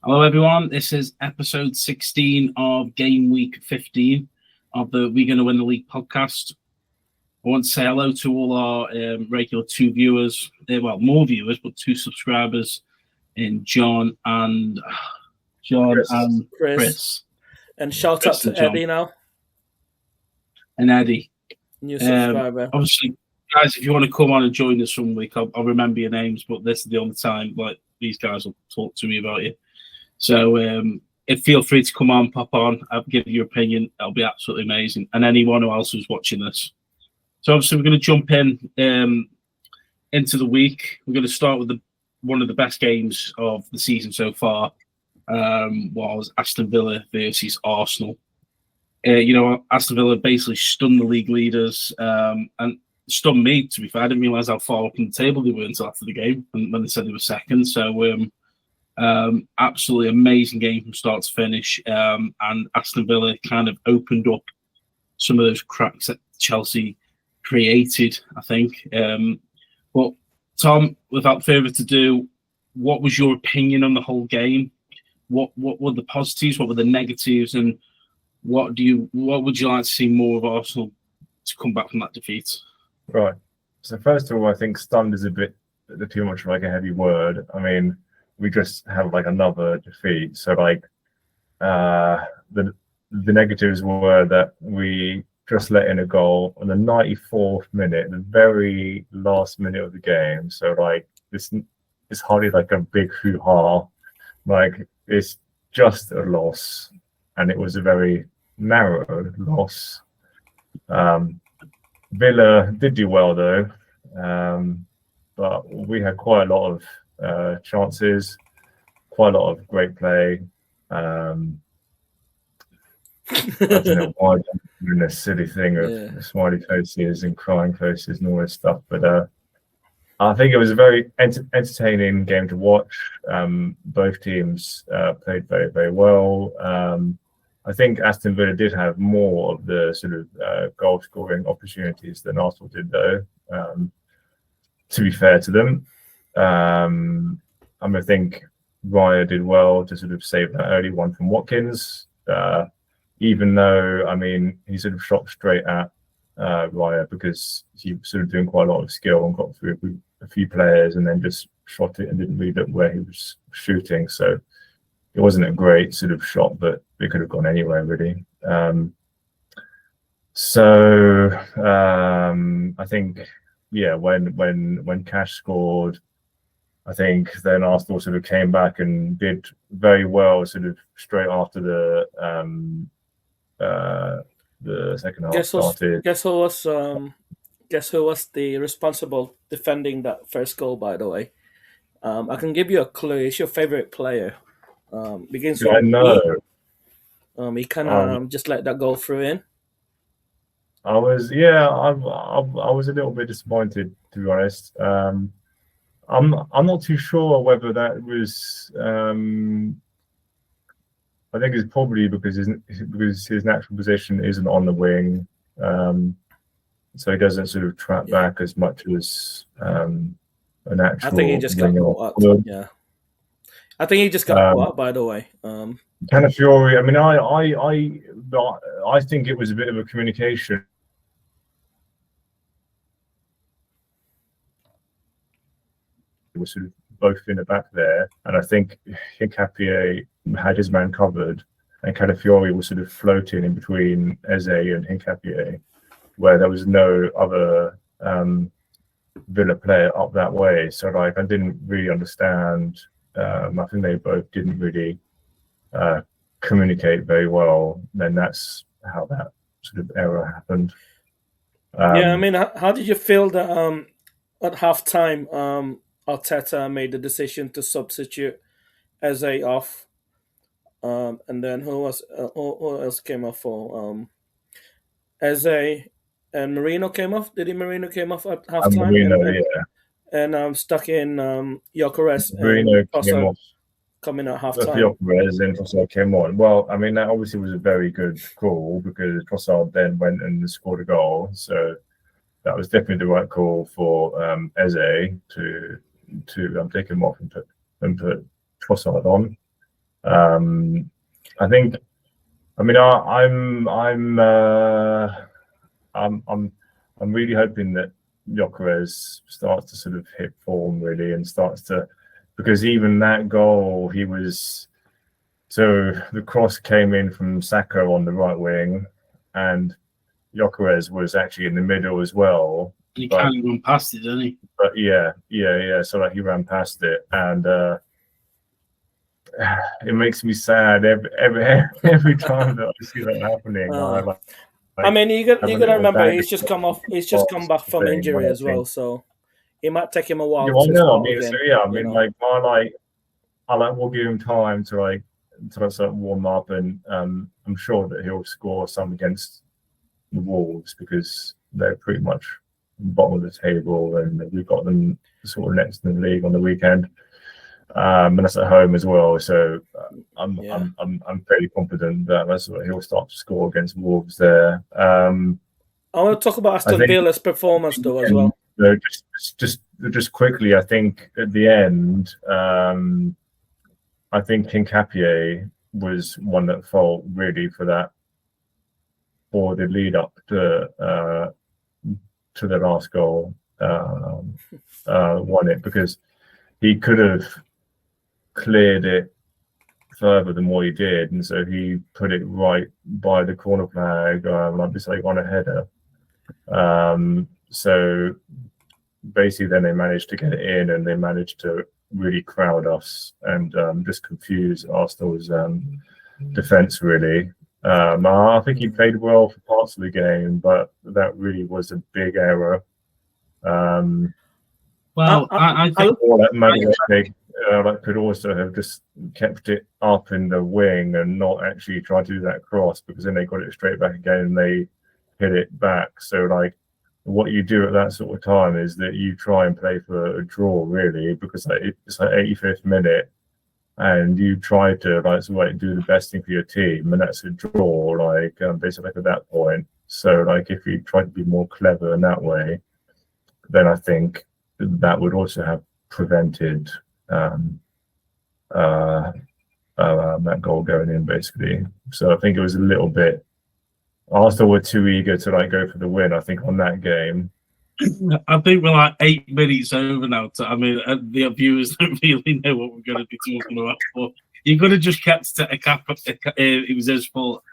Hello, everyone. This is episode 16 of game week 15 of the We're Going to Win the League podcast. I want to say hello to all our regular two viewers, more viewers, but two subscribers in John and Chris. And shout out to Eddie now. And Eddie. New subscriber. Obviously, guys, if you want to come on and join us some week, I'll remember your names, but this is the only time these guys will talk to me about you. So feel free to come on, pop on, give your opinion. That'll be absolutely amazing. And anyone else who's watching this. So obviously we're going to jump in into the week. We're going to start with one of the best games of the season so far, was Aston Villa versus Arsenal. Aston Villa basically stunned the league leaders and stunned me, to be fair. I didn't realise how far up in the table they were until after the game when they said they were second. So absolutely amazing game from start to finish, and Aston Villa kind of opened up some of those cracks that Chelsea created, I think. But Tom, without further ado, what was your opinion on the whole game? What were the positives? What were the negatives? And what would you like to see more of Arsenal to come back from that defeat? Right. So first of all, I think stunned is a bit too much like a heavy word. I mean, we just have another defeat. So the negatives were that we just let in a goal on the 94th minute, the very last minute of the game. So this is hardly a big hoo-ha. It's just a loss, and it was a very narrow loss. Villa did do well though, but we had quite a lot of chances, quite a lot of great play. I don't know why I'm doing this silly thing of smiley faces and crying faces and all this stuff, but I think it was a very entertaining game to watch. Both teams played very, very well. I think Aston Villa did have more of the sort of goal scoring opportunities than Arsenal did, though, to be fair to them. I think Raya did well to sort of save that early one from Watkins, even though, he sort of shot straight at Raya because he was sort of doing quite a lot of skill and got through a few players and then just shot it and didn't read up where he was shooting. So it wasn't a great sort of shot, but it could have gone anywhere, really. I think, when Cash scored, I think then Arsenal sort of came back and did very well sort of straight after the second half started. Guess who was the responsible defending that first goal, by the way? I can give you a clue. It's your favorite player. Begins with I know. He kind of just let that go through in. I was a little bit disappointed, to be honest. I'm not too sure whether that was. I think it's probably because his natural position isn't on the wing, so he doesn't sort of track back as much as an actual. I think he just got caught up. Yeah, I think he just got caught up. By the way, Calafiori. I think it was a bit of a communication. Was sort of both in the back there, and I think Hincapié had his man covered, and Calafiori was sort of floating in between Eze and Hincapié, where there was no other Villa player up that way. So I didn't really understand. I think they both didn't really communicate very well. Then that's how that sort of error happened. How did you feel that at halftime? Arteta made the decision to substitute Eze off, and then who else came off for Eze and Marino came off. Marino came off at halftime? And stuck in Gyökeres. Marino came off coming at halftime. Gyökeres and Trossard came on. Well, that obviously was a very good call because Trossard then went and scored a goal. So that was definitely the right call for Eze to take him off and put Trossard on. I think. I mean, I'm really hoping that Gyökeres starts to sort of hit form really and starts to, because even that goal, so the cross came in from Saka on the right wing, and Gyökeres was actually in the middle as well. He kind of run past it, didn't he? But yeah. So like he ran past it, and it makes me sad every time that I see that happening. I mean, you got to remember he's just come back from injury as well, so it might take him a while. Yeah, we'll give him time to sort of warm up, and I'm sure that he'll score some against the Wolves because they're pretty much bottom of the table, and we've got them sort of next in the league on the weekend. And that's at home as well, so I'm fairly confident that he'll start to score against Wolves there. I want to talk about Aston Villa's performance though as well. Just quickly, I think at the end, I think Hincapié was one that fought really for the lead up to the last goal, won it, because he could have cleared it further than what he did, and so he put it right by the corner flag, on a header. So basically, then they managed to get it in, and they managed to really crowd us and just confuse Arsenal's defense. Really, I think he played well for parts of the game, but that really was a big error. I think that could also have just kept it up in the wing and not actually try to do that cross, because then they got it straight back again and they hit it back. So what you do at that sort of time is that you try and play for a draw, really, because it's 85th minute, and you try to do the best thing for your team, and that's a draw. Basically at that point. So if you try to be more clever in that way, then I think that would also have prevented that goal going in, basically. So I think it was a little bit. Arsenal were too eager to go for the win, I think, on that game. I think we're 8 minutes over now. The viewers don't really know what we're going to be talking about. But you could have just kept it a cap. It was his fault.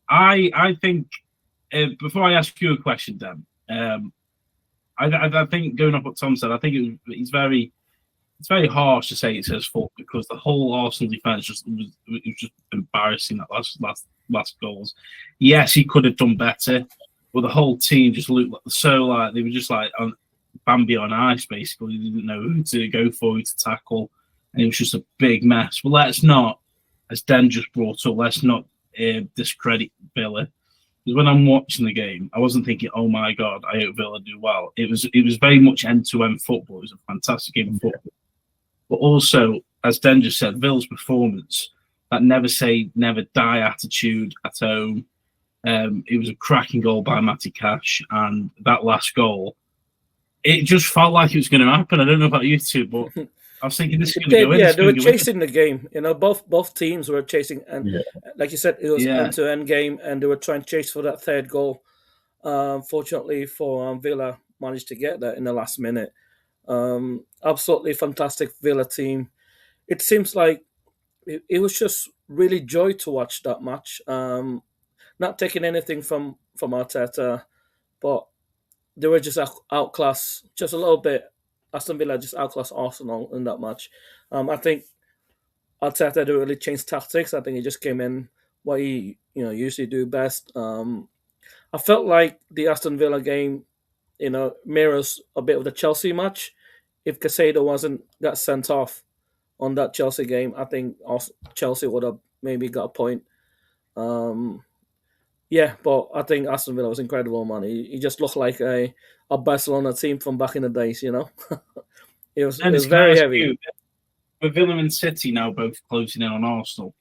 I think before I ask you a question, Dan, I think going up what Tom said, I think it's very harsh to say it's his fault, because the whole Arsenal defense was just embarrassing. That last goals. Yes, he could have done better, but the whole team just looked they were just on Bambi on ice. Basically, they didn't know who to go for, who to tackle, and it was just a big mess. But let's not, as Den just brought up, let's not discredit Villa. Because when I'm watching the game, I wasn't thinking, "Oh my God, I hope Villa do well." It was very much end-to-end football. It was a fantastic game of football. But also, as Den just said, Villa's performance, that never say, never die attitude at home. It was a cracking goal by Matty Cash, and that last goal, it just felt like it was going to happen. I don't know about you two, but I was thinking this is going to go in. Yeah, they were chasing the game. Both teams were chasing, and like you said, it was end-to-end game, and they were trying to chase for that third goal. Fortunately for Villa, managed to get that in the last minute. Absolutely fantastic Villa team. It seems like it was just really joy to watch that match. Not taking anything from Arteta, but they were just outclassed just a little bit. Aston Villa just outclassed Arsenal in that match. I think Arteta didn't really change tactics. I think he just came in what he usually do best. I felt like the Aston Villa game, mirrors a bit of the Chelsea match. If Caicedo got sent off on that Chelsea game, I think Chelsea would have maybe got a point. But I think Aston Villa was incredible, man. He just looked like a Barcelona team from back in the days, It was very heavy. With Villa and City now both closing in on Arsenal,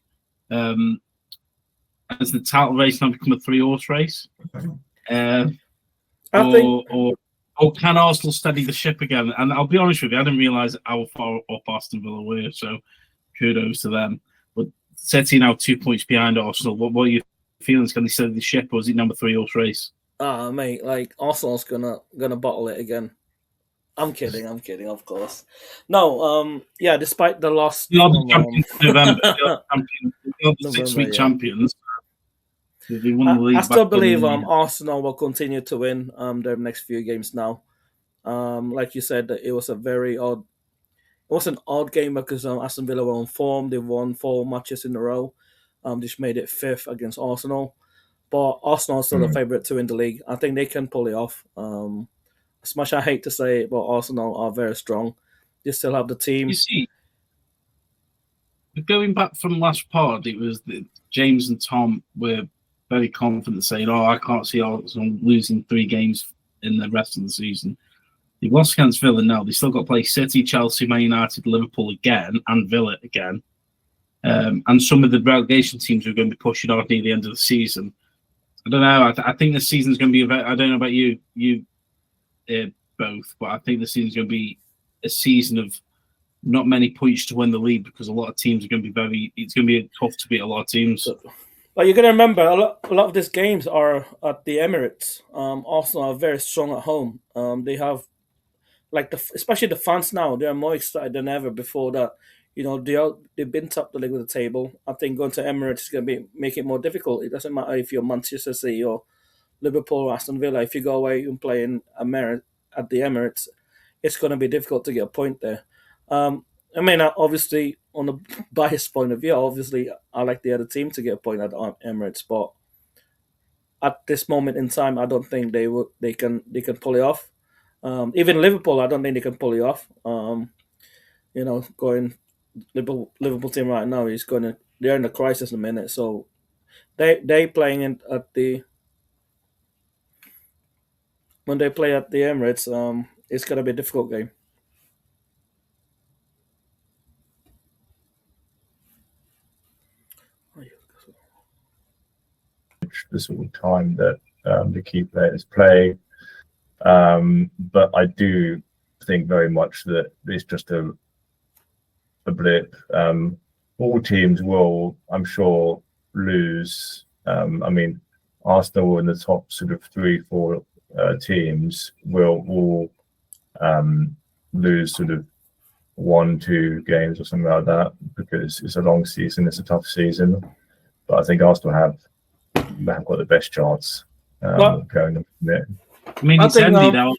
has the title race now become a 3-horse race? Or can Arsenal steady the ship again? And I'll be honest with you, I didn't realise how far up Aston Villa were, so kudos to them. But City now 2 points behind Arsenal. What are your feelings? Can they steady the ship, or is it number 3 horse race? Mate, like Arsenal's gonna bottle it again. I'm kidding, of course. No, yeah, despite the loss You're the champions in November. You're the 6-week champions. They won the league. I still believe Arsenal will continue to win their next few games now. Like you said, it was an odd game because Aston Villa were on form. They've won 4 matches in a row. Just made it 5th against Arsenal. But Arsenal are still the favourite to win the league. I think they can pull it off. As much I hate to say it, but Arsenal are very strong. They still have the team. You see, going back from last part, it was James and Tom were very confident saying, I can't see Arsenal losing 3 games in the rest of the season. They've lost against Villa now. They've still got to play City, Chelsea, Man United, Liverpool again, and Villa again. And some of the relegation teams are going to be pushing on near the end of the season. I don't know. I think the season's going to be I don't know about you both, but I think the season's going to be a season of not many points to win the league because a lot of teams are going to be it's going to be tough to beat a lot of teams. But you're going to remember a lot of these games are at the Emirates. Arsenal are very strong at home. They have, especially the fans now, they are more excited than ever before that. They've been top of the league with the table. I think going to Emirates is going to make it more difficult. It doesn't matter if you're Manchester City or Liverpool or Aston Villa. If you go away and play at the Emirates, it's going to be difficult to get a point there. Obviously, on a biased point of view, obviously, I like the other team to get a point at Emirates, but at this moment in time, I don't think they can pull it off. Even Liverpool, I don't think they can pull it off. Going Liverpool team right now they're in a crisis in a minute, so they playing when they play at the Emirates, it's gonna be a difficult game. The sort of time that the key players play, but I do think very much that it's just a blip. All teams will, I'm sure, lose. Arsenal in the top sort of 3-4 teams will all lose sort of 1-2 games or something like that because it's a long season, it's a tough season. But I think Arsenal have got the best chance going from there. It's ended out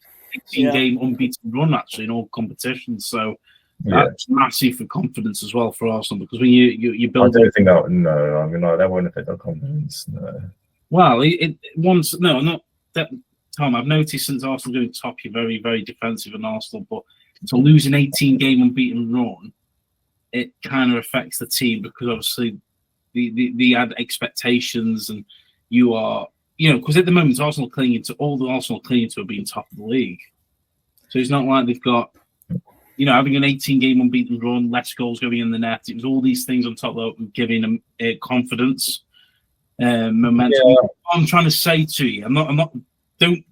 18-game unbeaten run actually in all competitions, so that's massive for confidence as well for Arsenal because when you build. I don't think that. No, that won't affect our confidence. No. Well, not that. Tom, I've noticed since Arsenal doing top, you're very, very defensive in Arsenal, but to lose an 18-game unbeaten run, it kind of affects the team because obviously the had expectations and you are, because at the moment Arsenal clinging to being top of the league. So it's not like they've got, having an 18-game unbeaten run, less goals going in the net. It was all these things on top of giving them confidence, momentum. Yeah. What I'm trying to say to you, I'm not. Don't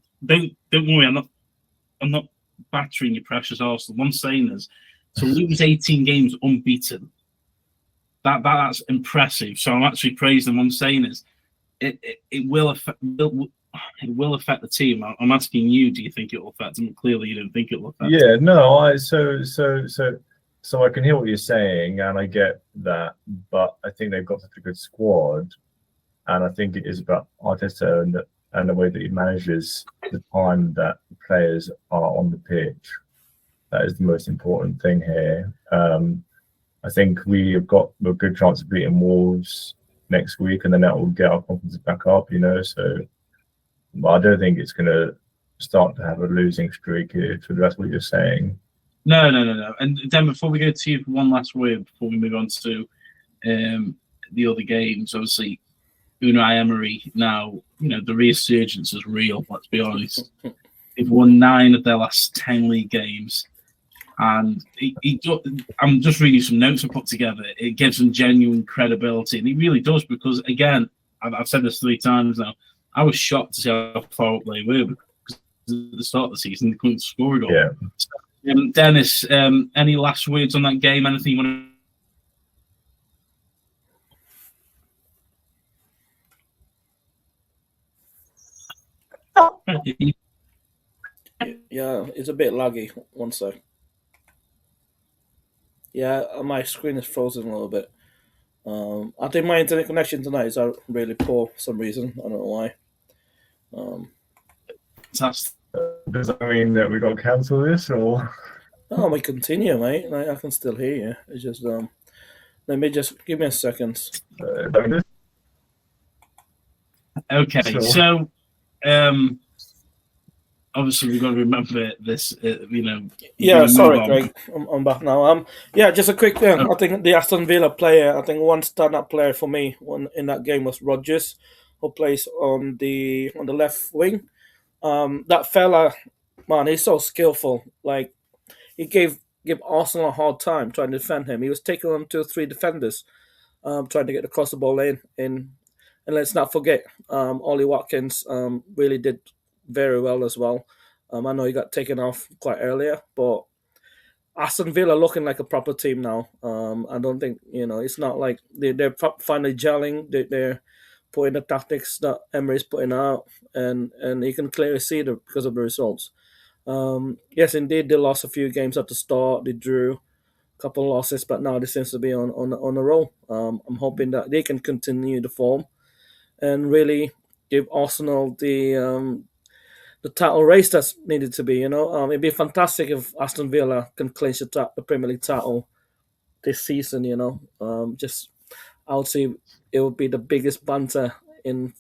worry. I'm not battering your precious Arsenal. What I'm saying is, to lose 18 games unbeaten, that's impressive. So I'm actually praising them. What I'm saying is, it will affect the team. I'm asking you, do you think it will affect them? Clearly, you don't think it will affect them. Yeah, no. So I can hear what you're saying, and I get that, but I think they've got such a good squad, and I think it is about Arteta and the way that he manages the time that the players are on the pitch. That is the most important thing here. I think we have got a good chance of beating Wolves next week, and then that will get our confidence back up, So, but I don't think it's going to start to have a losing streak here. So that's what you're saying. No. And then before we go to you for one last word, before we move on to the other games, obviously, Unai Emery now, the resurgence is real, let's be honest. They've won 9 of their last 10 league games. And I'm just reading some notes I put together. It gives them genuine credibility. And it really does because, again, I've said this 3 times now, I was shocked to see how far up they were because at the start of the season, they couldn't score a goal. Yeah. Dennis, any last words on that game? Anything you want Yeah, it's a bit laggy. One sec. Yeah, my screen is frozen a little bit. I think my internet connection tonight is really poor for some reason. I don't know why. That's Does that mean that we got to cancel this, or? Oh, we continue, mate. I can still hear you. It's just let me just give me a second. okay. So, obviously we've got to remember this. Yeah, sorry, Greg. I'm back now. Yeah, just a quick thing. I think the Aston Villa player. I think one stand-up player for me in that game was Rodgers, who plays on the left wing. That fella, man, he's so skillful. Like he gave Arsenal a hard time trying to defend him. He was taking on 2 or 3 defenders, trying to get across the ball in. And let's not forget, Ollie Watkins really did very well as well. I know he got taken off quite earlier, but Aston Villa looking like a proper team now. I don't think it's not like they're finally gelling. They're putting the tactics that Emery's putting out, and you can clearly see it because of the results. Yes, indeed, they lost a few games at the start. They drew a couple of losses, but now they seems to be on a roll. I'm hoping that they can continue the form and really give Arsenal the title race that's needed to be. It'd be fantastic if Aston Villa can clinch the Premier League title this season. I would say it would be the biggest banter in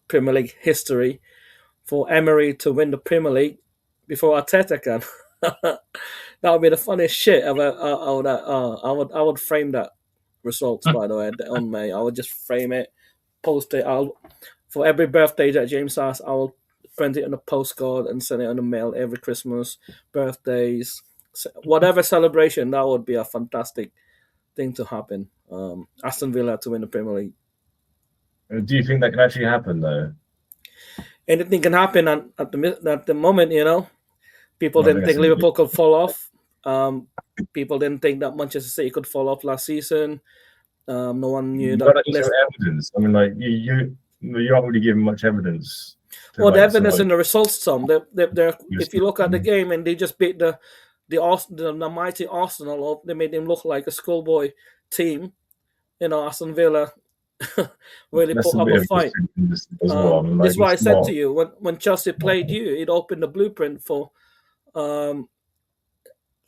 Premier League history for Emery to win the Premier League before Arteta can. That would be the funniest shit ever. I would frame that results, by the way, on May. I would just frame it, post it. For every birthday that James has, I will print it on a postcard and send it on the mail every Christmas, birthdays, whatever celebration. That would be a fantastic thing to happen. Aston Villa to win the Premier League. Do you think that can actually happen, though? Anything can happen at the moment. People didn't think Liverpool could fall off. People didn't think that Manchester City could fall off last season. No one knew that. Evidence. I mean, like you aren't really giving much evidence. Well, the evidence in the results, Tom. If you look at the game and they just beat the mighty Arsenal, they made them look like a schoolboy team. Aston Villa really put up a fight. This is why I said to you when Chelsea played you, it opened the blueprint for.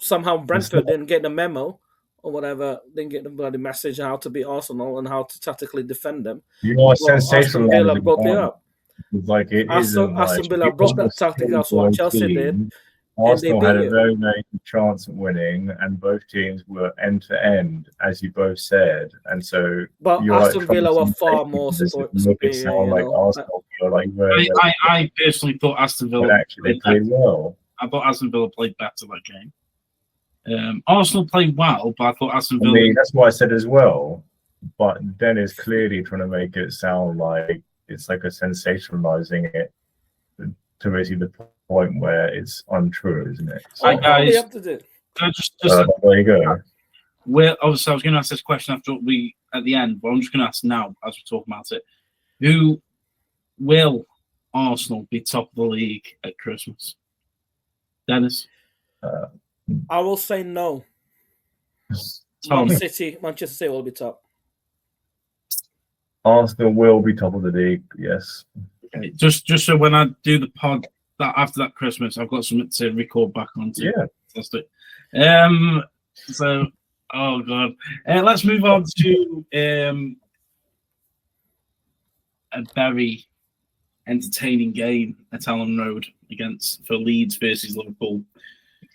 Somehow Brentford didn't get the memo or whatever, didn't get the bloody message how to beat Arsenal and how to tactically defend them. Sensational. Aston Villa broke it up. Aston Villa broke that tactic. That's what Chelsea did. Arsenal had a very, very good chance at winning, and both teams were end to end, as you both said. And so, but Aston Villa were far more superior. I personally thought Aston Villa actually played well. I thought Aston Villa played better that game. Arsenal played well, but I thought Aston Villa. That's what I said as well. But Dennis clearly trying to make it sound like it's like a sensationalizing it to basically the point where it's untrue, isn't it? So, there you go. Well, obviously, I was going to ask this question at the end, but I'm just going to ask now as we talk about it. Who will Arsenal be top of the league at Christmas? Dennis? I will say no. Manchester City will be top. Arsenal will be top of the league, yes. Okay. Just so when I do the pod after that Christmas, I've got something to record back onto. Yeah. That's it. So, oh God. Let's move on to a very entertaining game at Allen Road for Leeds versus Liverpool.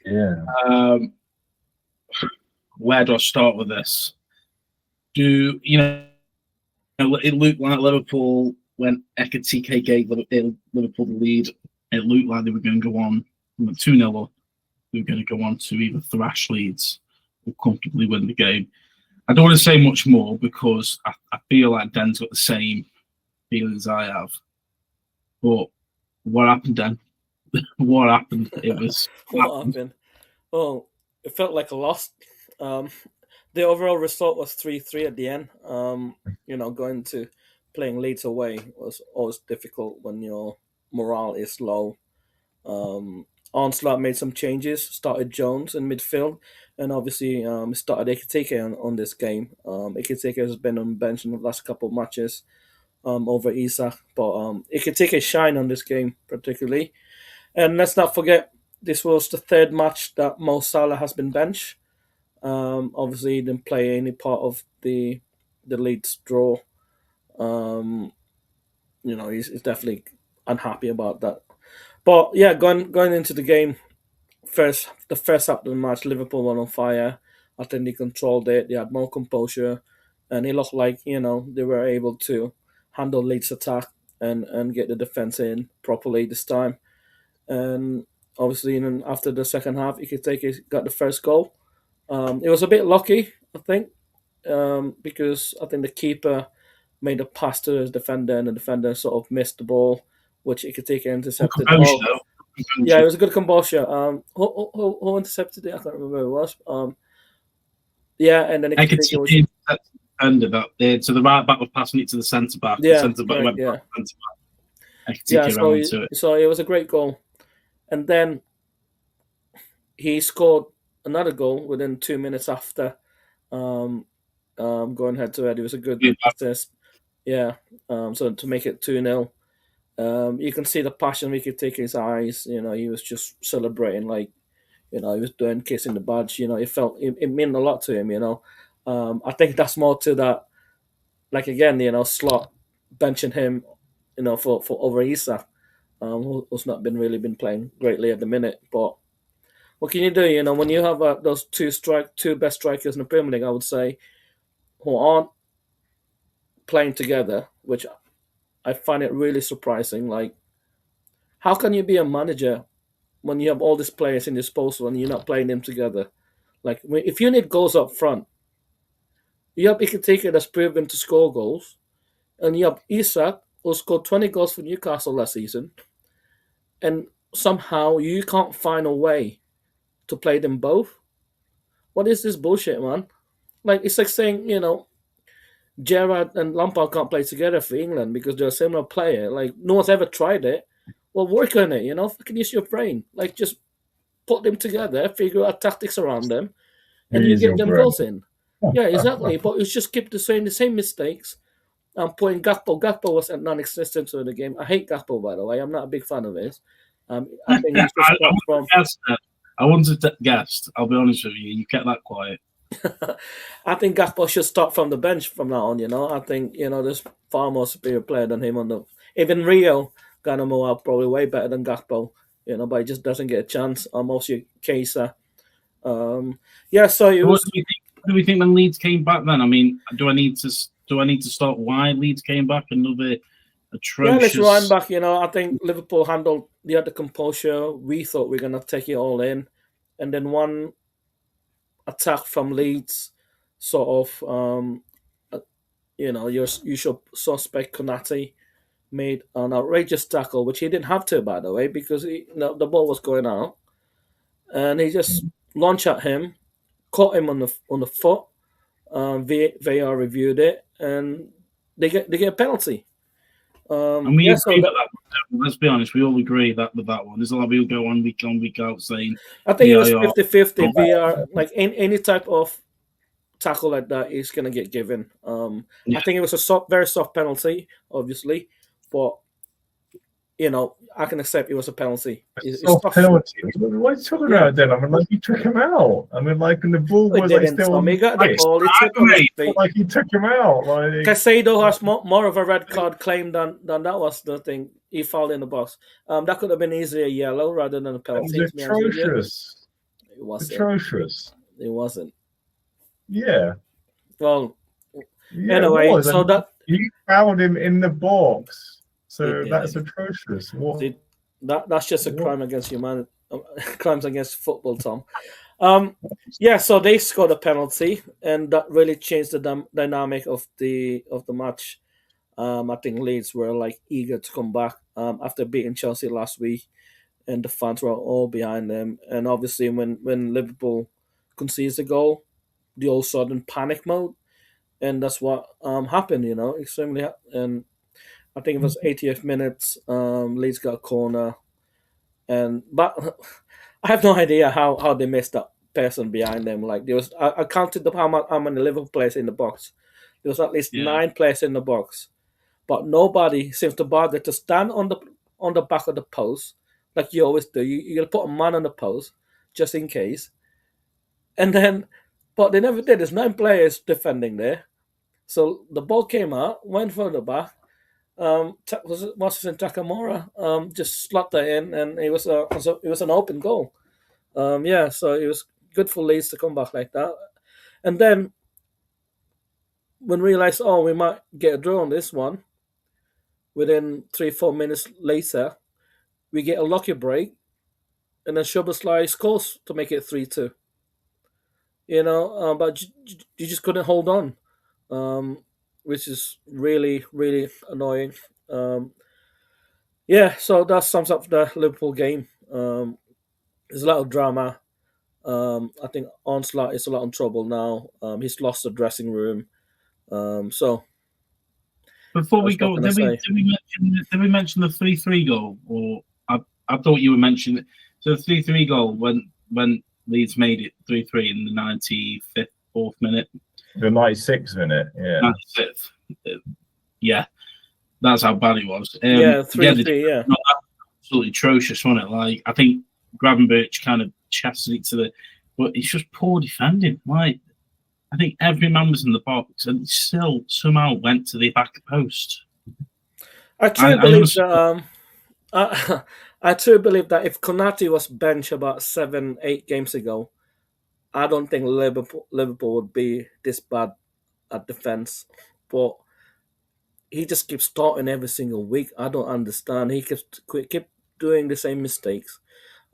Yeah. Where do I start with this? It looked like Liverpool, when Ekitike gave Liverpool the lead, it looked like they were going to go on 2-0 up. They were going to go on to either thrash Leeds or comfortably win the game. I don't want to say much more because I feel like Den's got the same feelings I have. But what happened, Den? What happened? What happened? Well, it felt like a loss. The overall result was 3-3 at the end. Going to playing Leeds away was always difficult when you're morale is low. Onslaught made some changes, started Jones in midfield, and obviously started Ekitike on this game. Ekitike has been on the bench in the last couple of matches over Isak, but Ekitike shine on this game particularly. And let's not forget, this was the third match that Mo Salah has been benched. Obviously, he didn't play any part of the Leeds draw. He's definitely unhappy about that. But yeah, going into the game, the first half of the match, Liverpool were on fire. I think they controlled it. They had more composure, and it looked like they were able to handle Leeds' attack and get the defense in properly this time. And obviously, after the second half, Ikiteke got the first goal. It was a bit lucky, I think, because I think the keeper made a pass to his defender, and the defender sort of missed the ball, which Ikiteke intercepted. Yeah, it was a good composure. Who intercepted it? I can't remember who it was. Yeah, and then Ikiteke was defender that so the right back was passing it to the centre back. Yeah, the centre back went yeah. Centre back. Ikiteke so it was a great goal, and then he scored another goal within 2 minutes after going head to head. It was a good assist. Yeah. So to make it 2-0. You can see the passion we could take in his eyes. He was just celebrating, like, he was doing kissing the badge. It meant a lot to him. I think that's more to that. Like again, Slot benching him, for over Isak, who's not been playing greatly at the minute. But what can you do? When you have those two best strikers in the Premier League, I would say, who aren't playing together, which I find it really surprising. Like, how can you be a manager when you have all these players in disposal and you're not playing them together? Like, if you need goals up front, you have Ikitike that's proven to score goals, and you have Isak who scored 20 goals for Newcastle last season, and somehow you can't find a way to play them both. What is this bullshit, man? Like, it's like saying, Gerrard and Lampard can't play together for England because they're a similar player. Like, no one's ever tried it. Well, work on it, fucking use your brain. Like, just put them together, figure out tactics around them, and you get them goals in. Yeah, exactly. But it's just keep the same mistakes. I'm putting Gakpo. Gakpo was non-existent in the game. I hate Gakpo, by the way. I'm not a big fan of his. I think he's just I wanted to guess. I'll be honest with you. You kept that quiet. I think Gakpo should start from the bench from now on. I think there's far more superior player than him even Rio Ganamo are probably way better than Gakpo. But he just doesn't get a chance. Also Keisa. So it was. What do we think when Leeds came back? Then I mean, do I need to start why Leeds came back? Another atrocious. Yeah, let's run back. I think Liverpool handled the other composure. We thought we were gonna take it all in, and then one attack from Leeds, sort of, your usual suspect Konate made an outrageous tackle, which he didn't have to, by the way, because the ball was going out, and he just launched at him, caught him on the foot. VAR reviewed it, and they get a penalty. And we agree with that one. Let's be honest, we all agree with that one. There's a lot of people go on week out saying. I think it was 50-50. VAR, like any type of tackle like that is going to get given. I think it was a very soft penalty, obviously, but I can accept it was a penalty. It's soft penalty. What are you talking about then? I mean, like, he took him out. I mean, like, and the ball was like still. He got the ball. He took him. Like, he took him out. Like, Caicedo has more of a red card claim than that was the thing. He fouled in the box. That could have been easier yellow rather than a penalty. It was atrocious. It wasn't. Atrocious. It wasn't. Yeah. Well. Yeah, anyway, so that you fouled him in the box. So that's atrocious. That's just a crime against humanity. Crimes against football, Tom. So they scored a penalty, and that really changed the dynamic of the match. I think Leeds were like eager to come back after beating Chelsea last week, and the fans were all behind them. And obviously, when Liverpool concedes a goal, the all sudden panic mode, and that's what happened. Extremely and. I think it was 80th minutes. Leeds got a corner, but I have no idea how they missed that person behind them. Like there was, I counted up how many Liverpool players in the box. There was at least 9 players in the box, but nobody seems to bother to stand on the back of the post like you always do. You gotta put a man on the post just in case, but they never did. There's 9 players defending there, so the ball came out, went further back. Was in Takamura just slot that in, and it was an open goal. So it was good for Leeds to come back like that. And then when we realised, we might get a draw on this one, within 3-4 minutes later, we get a lucky break, and then Szoboszlai scores to make it 3-2. But you just couldn't hold on, which is really, really annoying. So that sums up the Liverpool game. There's a lot of drama. I think Onslaught is a lot in trouble now. He's lost the dressing room. So before we go, did we mention the 3-3 goal? Or I thought you were mentioning it. So the 3-3 goal when Leeds made it 3-3 in the 95th, 4th minute. The 96th minute, yeah. 96th. Yeah, that's how bad it was. 3-3, yeah. Absolutely atrocious, wasn't it? Like, I think Gravenberch kind of chested it but it's just poor defending. Like, I think every man was in the box and still somehow went to the back post. I truly believe that if Konate was benched about 7-8 games ago, I don't think Liverpool would be this bad at defense. But he just keeps starting every single week. I don't understand. He keep doing the same mistakes.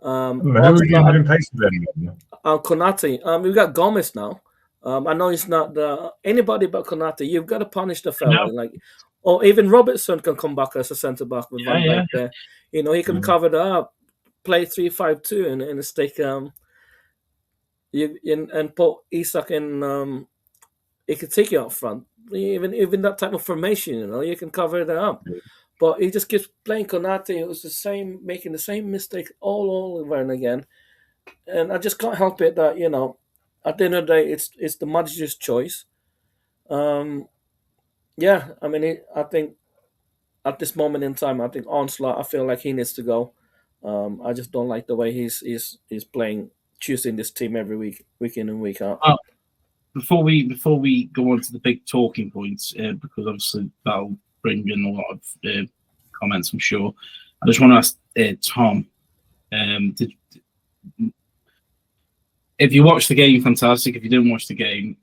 Who are you having place with them? Konate. We've got Gomez now. I know he's not anybody but Konate. You've got to punish the fella. Or even Robertson can come back as a centre back with Van Dijk there. He can cover that up, play 3-5-2, and stick and put Isak in. He could take you up front. Even that type of formation, you can cover that up. But he just keeps playing Konate. It was making the same mistake all over and again. And I just can't help it that, at the end of the day, it's the manager's choice. I think at this moment in time, I think Onslaught, I feel like he needs to go. I just don't like the way he's playing, choosing this team every week in and week out. Before we go on to the big talking points, because obviously that'll bring in a lot of comments, I'm sure. I just want to ask Tom, if you watched the game, fantastic. If you didn't watch the game,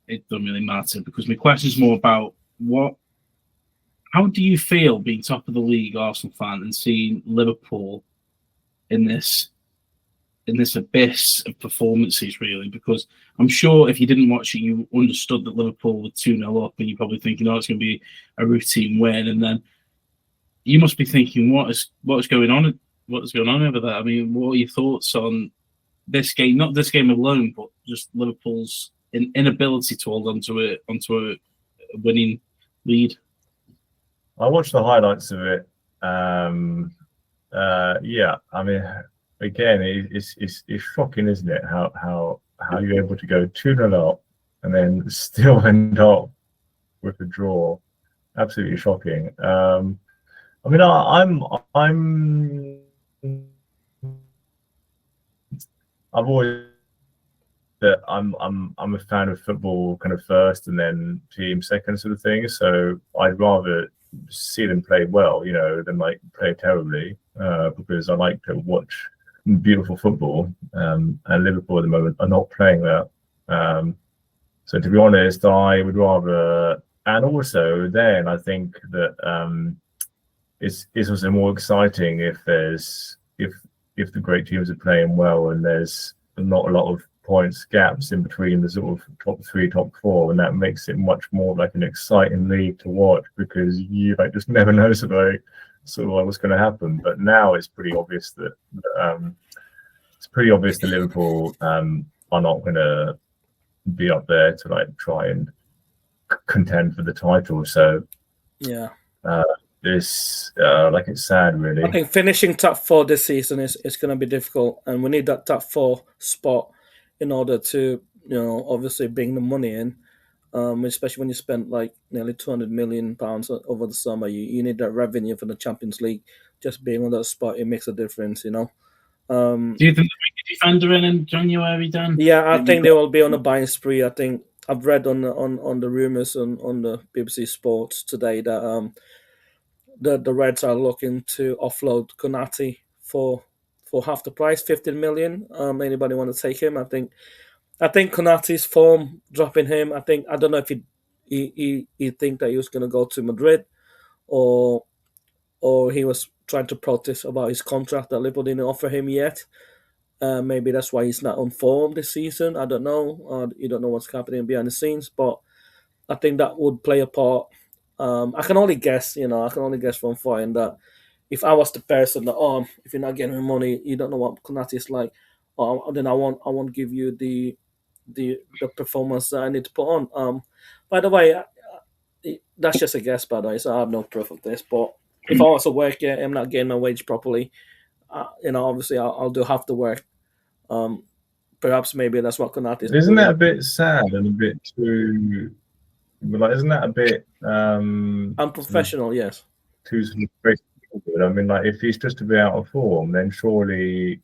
it doesn't really matter, because my question is more about how do you feel being top of the league, Arsenal fan, and seeing Liverpool in this abyss of performances, really? Because I'm sure if you didn't watch it, you understood that Liverpool were 2-0 up, and you're probably thinking, it's going to be a routine win, and then you must be thinking, what is going on? What is going on over there? I mean, what are your thoughts on this game? Not this game alone, but just Liverpool's inability to hold onto a winning lead. I watched the highlights of it. I mean, again, it's shocking, isn't it? How you're able to go 2-0 up and then still end up with a draw. Absolutely shocking. I mean, I've always that I'm a fan of football kind of first and then team second sort of thing. So I'd rather see them play well, than play terribly, because I like to watch beautiful football. And Liverpool at the moment are not playing that. So to be honest, I would rather, and also then I think that it's also more exciting if the great teams are playing well and there's not a lot of points gaps in between the sort of top 3, top 4, and that makes it much more like an exciting league to watch, because you just never know what's going to happen. But now it's pretty obvious that Liverpool are not going to be up there to try and contend for the title. So it's it's sad, really. I think finishing top 4 this season is going to be difficult, and we need that top 4 spot in order to, obviously bring the money in. Especially when you spend like nearly £200 million over the summer, you need that revenue for the Champions League. Just being on that spot, it makes a difference, Do you think they'll bring a defender in January, Dan? Yeah, I think they will be on a buying spree. I think I've read on the rumours on the BBC Sports today that the Reds are looking to offload Konate for half the price, 15 million. Anybody want to take him? I think Konate's form dropping him. I don't know if he think that he was going to go to Madrid, or he was trying to protest about his contract that Liverpool didn't offer him yet. Maybe that's why he's not on form this season. I don't know. You don't know what's happening behind the scenes, but I think that would play a part. I can only guess, from far, and that if I was the person that, if you're not getting me money, you don't know what Konate is like, then I won't give you the performance that I need to put on. By the way, that's just a guess, by the way, so I have no proof of this. But if I was to work here, I'm not getting my wage properly. Obviously I'll do half the work. Perhaps maybe that's what Konate is. Isn't that a bit sad and a bit too? Isn't that a bit unprofessional? Yes. Too good. I mean, if he's just a bit out of form, then surely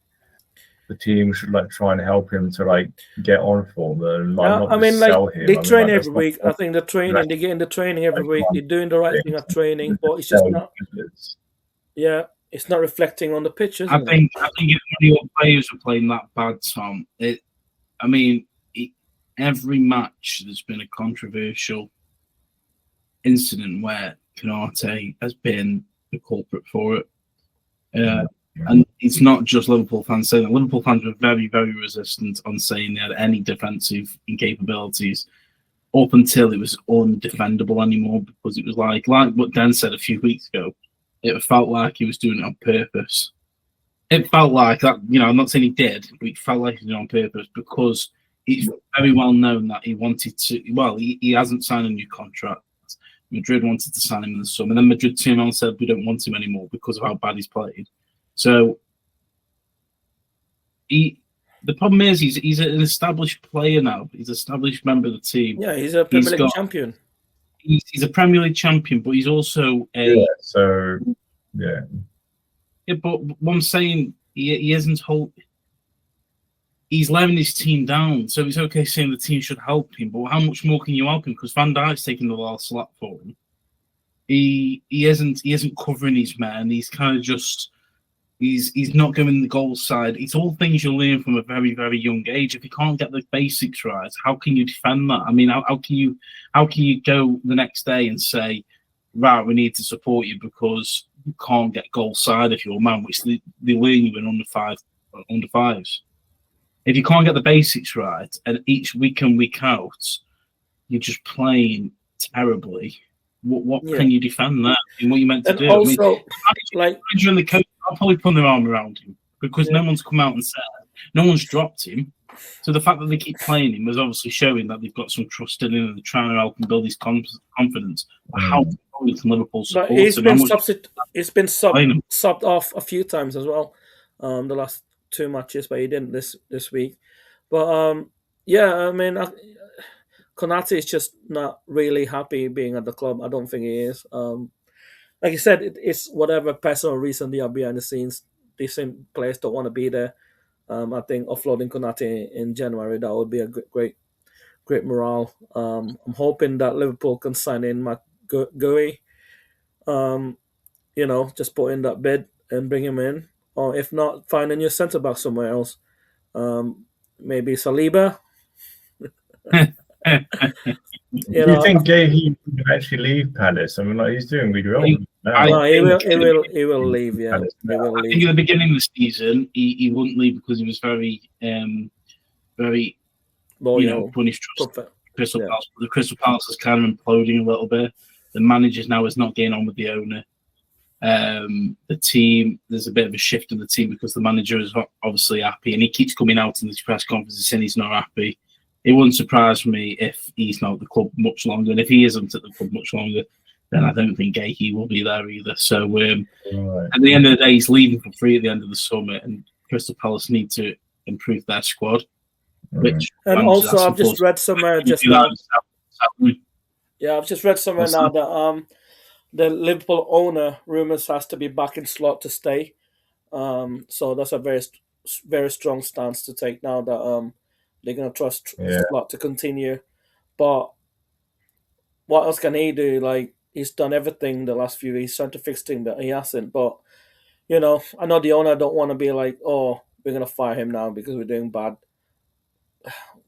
the team should try and help him to get on form and not sell him. They train every week. I think they get in the training every week. They're doing the right thing at training, but it's just not. Yeah, it's not reflecting on the pitch. I think if one of your players are playing that bad, Tom, every match there's been a controversial incident where Konate has been the culprit for it. And it's not just Liverpool fans saying that. Liverpool fans were very, very resistant on saying they had any defensive incapabilities up until it was undefendable anymore, because it was like what Dan said a few weeks ago. It felt like he was doing it on purpose. It felt like that, I'm not saying he did, but it felt like he did it on purpose, because it's very well known that he wanted to, he hasn't signed a new contract. Madrid wanted to sign him in the summer, and then Madrid turned around and said, we don't want him anymore because of how bad he's played. So the problem is he's an established player now. He's an established member of the team. Yeah, he's a Premier League champion. He's a Premier League champion, but he's also a... Yeah, but what I'm saying, he isn't he's letting his team down, so it's okay saying the team should help him, but how much more can you help him? Because Van Dijk's taking a lot of slack for him. He isn't covering his men. He's kind of just... He's not going the goal side. It's all things you learn from a very, very young age. If you can't get the basics right, how can you defend that? I mean, how can you go the next day and say, right, we need to support you because you can't get goal side if you're a man, which they learn you in under fives. If you can't get the basics right, and each week in, week out, you're just playing terribly. What can you defend that? And what you meant to do? Also, the coach, I'll probably put their arm around him because no one's come out and said, no one's dropped him. So the fact that they keep playing him is obviously showing that they've got some trust in him and they're trying to help him build his confidence. How can Liverpool support him? It's been subbed off a few times as well, the last 2 matches, but he didn't this week. But I mean, Konate is just not really happy being at the club. I don't think he is. Like you said, it's whatever personal reason they are behind the scenes. These same players don't want to be there. I think offloading Konate in January, that would be a great morale. I'm hoping that Liverpool can sign in McGuire. Just put in that bid and bring him in. Or if not, find a new centre back somewhere else. Maybe Saliba. Do you think he can actually leave Palace? I mean, he's doing really well. He will leave. Yeah, I think at the beginning of the season, he wouldn't leave because he was very, very loyal, punished trust. Crystal Palace. The Crystal Palace is kind of imploding a little bit. The manager now is not getting on with the owner. The team, there's a bit of a shift in the team because the manager is obviously happy, and he keeps coming out in these press conferences saying he's not happy. It wouldn't surprise me if he's not at the club much longer, and if he isn't at the club much longer, then I don't think Gahey will be there either. So at the end of the day, he's leaving for free at the end of the summer, and Crystal Palace need to improve their squad. Which and also, I've just read somewhere just now. Yeah, I've just read somewhere now that the Liverpool owner rumors has to be back in slot to stay. So that's a very strong stance to take now that they're gonna trust Slot to continue. But what else can he do? Like, he's done everything the last few weeks, trying to fix things, but he hasn't. But I know the owner don't want to be like, oh, we're gonna fire him now because we're doing bad.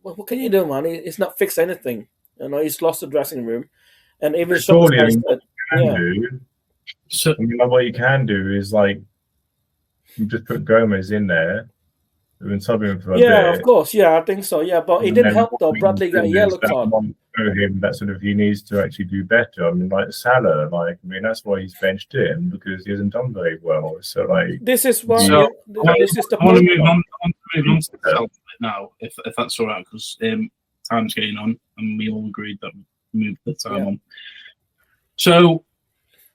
What can you do, man? He's not fixed anything. He's lost the dressing room, and even surely what you can do is like you just put Gomez in there and sub him for a bit. Of course, I think so. Yeah, but it didn't help though. Bradley got a yellow card. Show him that sort of he needs to actually do better. I mean, like Salah, that's why he's benched him, because he hasn't done very well. So like this is why this is the point. I want to move on to the Celtic now, if that's all right, because time's going on, and we all agreed that we moved the time on. So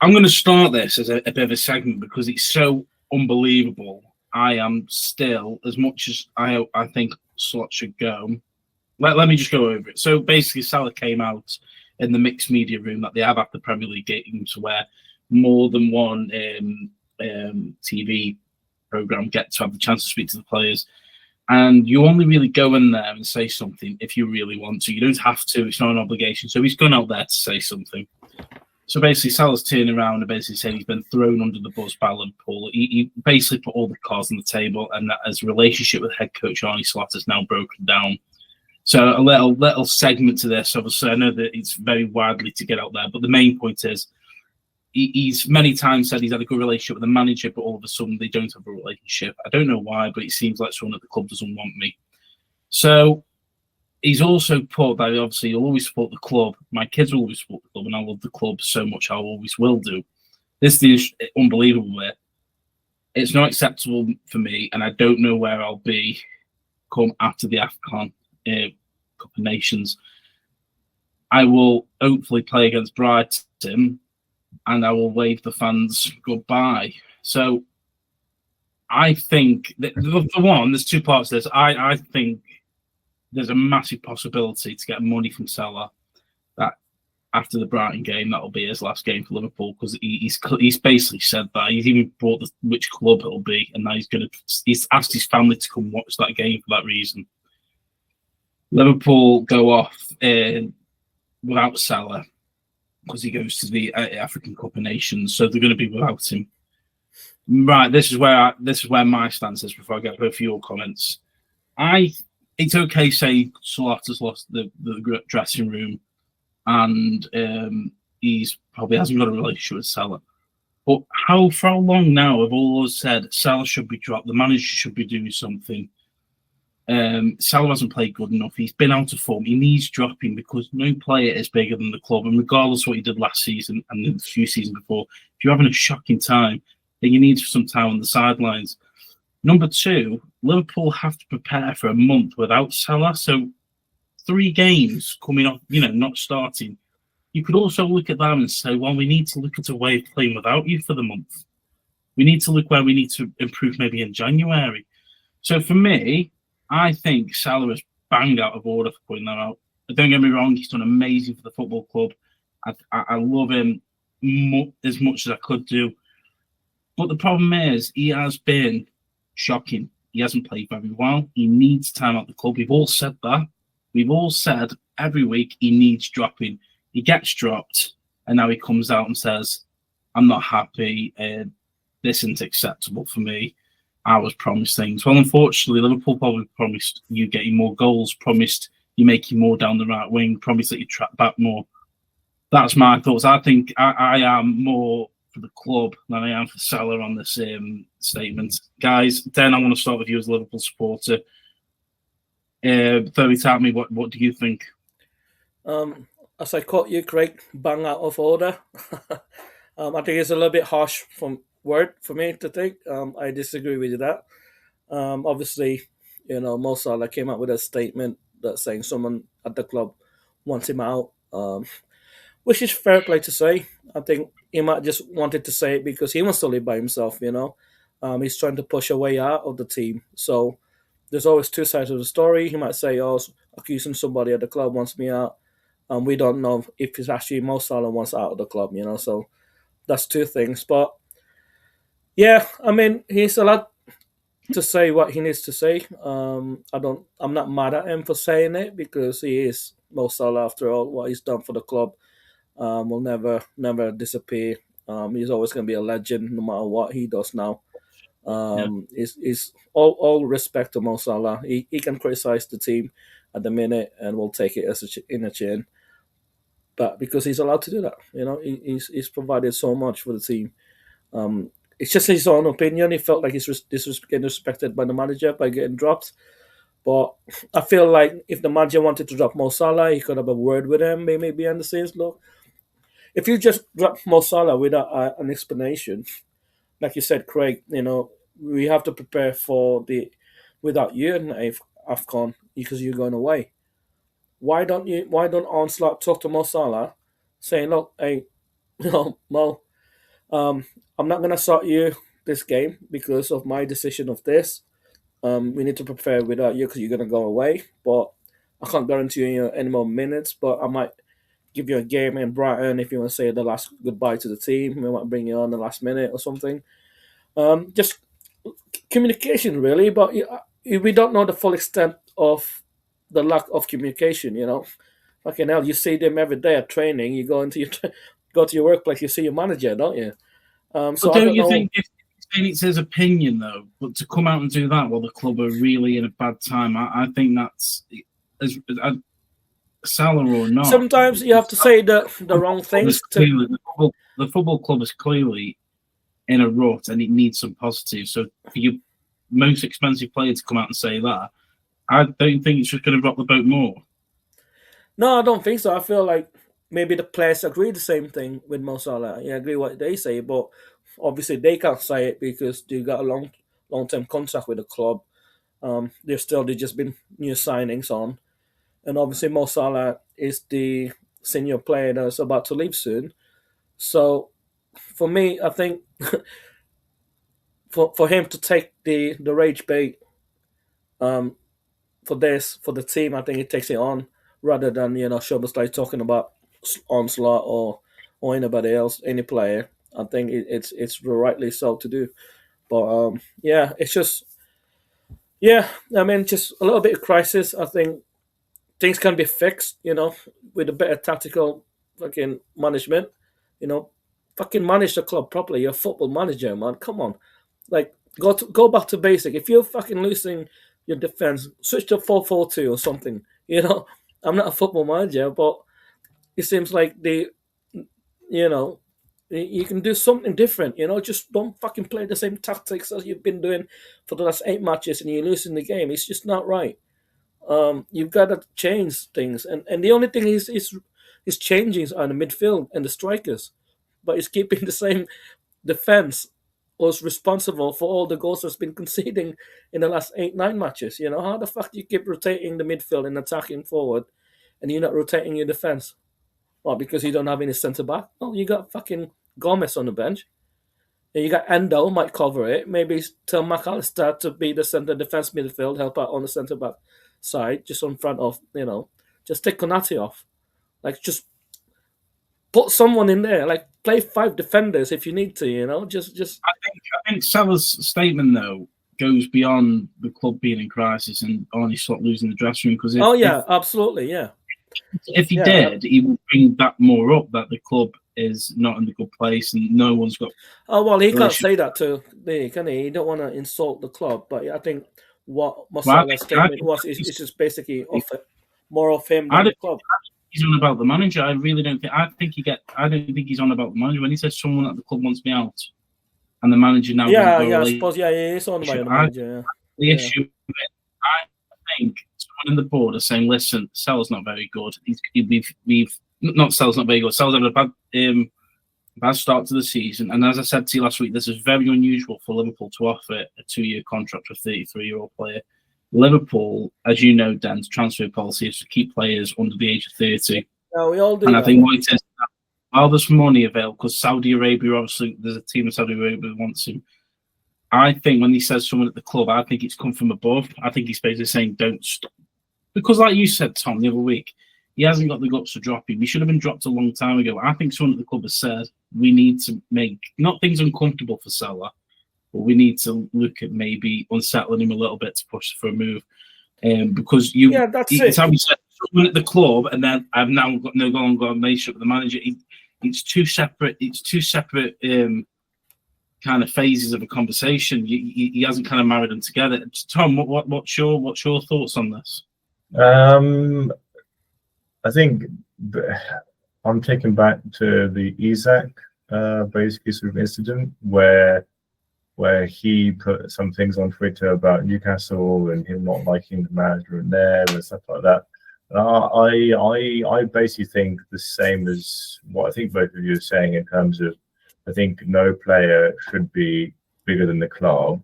I'm going to start this as a bit of a segment because it's so unbelievable. I am still, as much as I think Slot should go. Let me just go over it. So basically, Salah came out in the mixed media room that they have after Premier League games, where more than one TV program get to have the chance to speak to the players. And you only really go in there and say something if you really want to. You don't have to. It's not an obligation. So he's gone out there to say something. So basically, Salah's turning around and basically saying he's been thrown under the bus by Liverpool. He basically put all the cards on the table, and that his relationship with head coach Arne Slot is now broken down. So a little segment to this. Obviously, I know that it's very widely to get out there, but the main point is he's many times said he's had a good relationship with the manager, but all of a sudden they don't have a relationship. I don't know why, but it seems like someone at the club doesn't want me. So he's also put that obviously he'll always support the club. My kids will always support the club, and I love the club so much I always will do. This is unbelievable. It's not acceptable for me, and I don't know where I'll be come after the AFCON Cup of Nations. I will hopefully play against Brighton, and I will wave the fans goodbye. So I think that for one, there's two parts to this. I think there's a massive possibility to get money from Salah that after the Brighton game, that'll be his last game for Liverpool, because he's basically said that. He's even brought which club it'll be, and now he's asked his family to come watch that game for that reason. Liverpool go off without Salah because he goes to the African Cup of Nations, so they're going to be without him. Right, this is where my stance is before I get both of your comments. It's okay saying Salah has lost the dressing room, and he's probably hasn't got a relationship with Salah. But for how long now have all of us said Salah should be dropped, the manager should be doing something? Salah hasn't played good enough. He's been out of form. He needs dropping because no player is bigger than the club. And regardless of what he did last season and the few seasons before, if you're having a shocking time, then you need some time on the sidelines. Number two, Liverpool have to prepare for a month without Salah. So 3 games coming up, not starting. You could also look at that and say, well, we need to look at a way of playing without you for the month. We need to look where we need to improve maybe in January. So for me, I think Salah is bang out of order for putting that out. But don't get me wrong, he's done amazing for the football club. I love him as much as I could do. But the problem is, he has been shocking. He hasn't played very well. He needs time at the club. We've all said that. We've all said every week he needs dropping. He gets dropped, and now he comes out and says, I'm not happy. This isn't acceptable for me. I was promised things. Well, unfortunately, Liverpool probably promised you getting more goals, promised you making more down the right wing, promised that you track back more. That's my thoughts. I think I am more for the club than I am for Salah on this statement. Guys, Dan, I want to start with you as a Liverpool supporter. Throw it at me. What do you think? As I caught you, Craig, bang out of order. I think it's a little bit harsh word for me to think. I disagree with that. Obviously, Mo Salah came out with a statement that saying someone at the club wants him out. which is fair play to say. I think he might just wanted to say it because he wants to live by himself, He's trying to push a way out of the team. So there's always two sides of the story. He might say, oh, accusing somebody at the club wants me out. We don't know if it's actually Mo Salah wants out of the club, So that's two things. But yeah, I mean, he's allowed to say what he needs to say. I'm not mad at him for saying it because he is Mo Salah after all. What he's done for the club will never disappear. He's always going to be a legend no matter what he does now. Is all respect to Mo Salah. He can criticize the team at the minute and we'll take it as in a chin. But because he's allowed to do that, he's provided so much for the team. It's just his own opinion. He felt like he's getting respected by the manager by getting dropped. But I feel like if the manager wanted to drop Mo Salah, he could have a word with him, maybe behind the scenes. Look, if you just drop Mo Salah without an explanation, like you said, Craig, we have to prepare for without you in AFCON because you're going away. Why don't Onslaught talk to Mo Salah, saying, look, hey, Mo, I'm not going to start you this game because of my decision of this. We need to prepare without you because you're going to go away. But I can't guarantee you any more minutes, but I might give you a game in Brighton if you want to say the last goodbye to the team. We might bring you on the last minute or something. Just communication, really. But we don't know the full extent of the lack of communication, Fucking hell, you see them every day at training. You go to your workplace, you see your manager, don't you? So don't you think it's his opinion though? But to come out and do that while the club are really in a bad time, I think that's Salah or not. Sometimes you have to say the wrong things. The football club is clearly in a rut and it needs some positive. So for your most expensive player to come out and say that, I don't think it's just going to rock the boat more. No, I don't think so. I feel like maybe the players agree the same thing with Mo Salah. I agree what they say, but obviously they can't say it because they got a long-term contract with the club. They've just been new signings on. And obviously Mo Salah is the senior player that's about to leave soon. So for me, I think for him to take the rage bait for the team, I think he takes it on rather than Szoboszlai talking about Onslaught or anybody else, any player. I think it's rightly so to do. But it's just just a little bit of crisis. I think things can be fixed, with a better tactical fucking management. Fucking manage the club properly. You're a football manager, man. Come on, like go back to basic. If you're fucking losing your defense, switch to 4-4-2 or something. I'm not a football manager, but it seems like you can do something different. Just don't fucking play the same tactics as you've been doing for the last 8 matches, and you're losing the game. It's just not right. You've got to change things, and the only thing is changing on the midfield and the strikers, but it's keeping the same defense was responsible for all the goals that's been conceding in the last 8-9 matches. How the fuck do you keep rotating the midfield and attacking forward, and you're not rotating your defense? Well, because you don't have any centre back. Well, you got fucking Gomez on the bench. And you got Endo might cover it. Maybe tell McAllister to be the centre defence midfield, help out on the centre back side, just in front of, just take Konate off. Like, just put someone in there. Like, play 5 defenders if you need to, just. I think Salah's statement, though, goes beyond the club being in crisis and only stop losing the dressing room. Because absolutely, yeah. If he did, he would bring that more up, that the club is not in a good place and no one's got... Oh, well, he can't say that to me, can he? He don't want to insult the club, but I think what Salah's statement was is just basically more of him than the club. He's on about the manager. I really don't think... I don't think he's on about the manager. When he says someone at the club wants me out and the manager now... I suppose, he's on about the manager, The issue... I think someone in the board is saying, listen, Salah's not very good. Salah's not very good. Salah's had a bad start to the season. And as I said to you last week, this is very unusual for Liverpool to offer a 2-year contract for a 33-year-old player. Liverpool, as you know, Dan's transfer policy is to keep players under the age of 30. No, we all do. And I think what it is, while there's money available, because Saudi Arabia, obviously, there's a team in Saudi Arabia that wants him. I think when he says someone at the club, I think it's come from above. I think he's basically saying, don't stop. Because like you said, Tom, the other week, he hasn't got the guts to drop him. He should have been dropped a long time ago. I think someone at the club has said, we need to make, not things uncomfortable for Salah, but we need to look at maybe unsettling him a little bit to push for a move. Because it's how we said, someone at the club, and then I've now got no ongoing relationship with the manager. It's two separate kind of phases of a conversation. He hasn't kind of married them together. Tom, what's your thoughts on this? I think I'm taken back to the Isaac basically sort of incident where he put some things on Twitter about Newcastle and him not liking the management there and stuff like that. I basically think the same as what I think both of you are saying in terms of, I think no player should be bigger than the club.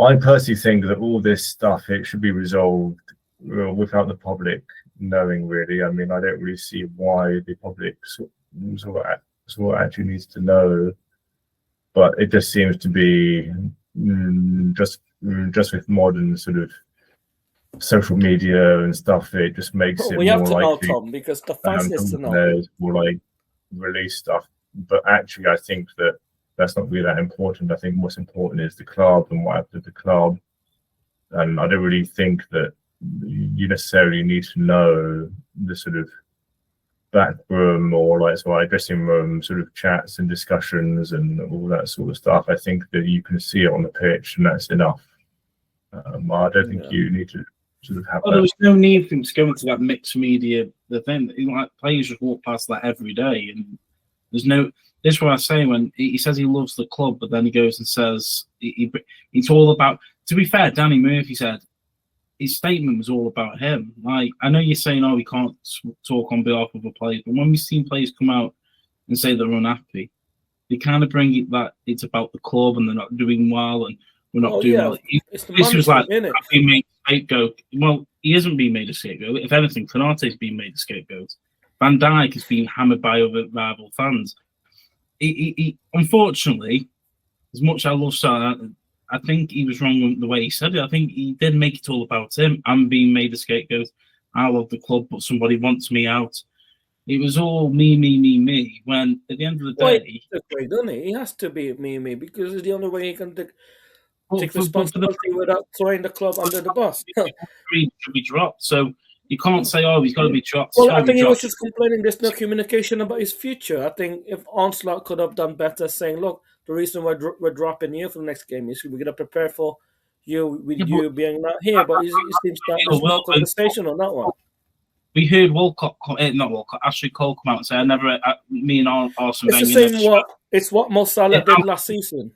I personally think that all this stuff, it should be resolved without the public knowing, really. I mean, I don't really see why the public sort of actually needs to know, but it just seems to be just with modern sort of social media and stuff, it just makes it we more have to likely, know, Tom, because the fans need to know. Will like release stuff, but actually, I think that's not really that important. I think what's important is the club and what happened to the club, and I don't really think that you necessarily need to know the sort of back room or dressing room sort of chats and discussions and all that sort of stuff. I think that you can see it on the pitch and that's enough. I don't think you need to sort of have that. There was no need for him to go into that mixed media. The thing, like, players just walk past that every day, and there's no. This is what I say when he says he loves the club, but then he goes and says it's all about. To be fair, Danny Murphy said his statement was all about him. Like, I know you're saying, we can't talk on behalf of a player, but when we've seen players come out and say they're unhappy, they kind of bring it that it's about the club and they're not doing well and we're not doing well. This was like, I've been made a scapegoat. Well, he hasn't been made a scapegoat. If anything, Konate's been made a scapegoat. Van Dijk has been hammered by other rival fans. He unfortunately, as much as I love Salah, I think he was wrong with the way he said it. I think he did make it all about him. I'm being made a scapegoat. I love the club, but somebody wants me out. It was all me. When at the end of the day, doesn't he? He has to be me because it's the only way he can take responsibility without throwing the club under the bus. Should be dropped. So you can't say, he's got to be dropped. Well, I think he was just complaining there's no communication about his future. I think if Onslaught could have done better, saying, look, the reason we're dropping you for the next game is we're going to prepare for you with you being not here. But it seems that there's no conversation on that one. We heard Ashley Cole come out and say, me and Arsene Wenger. It's the same it's what Mo Salah did last season.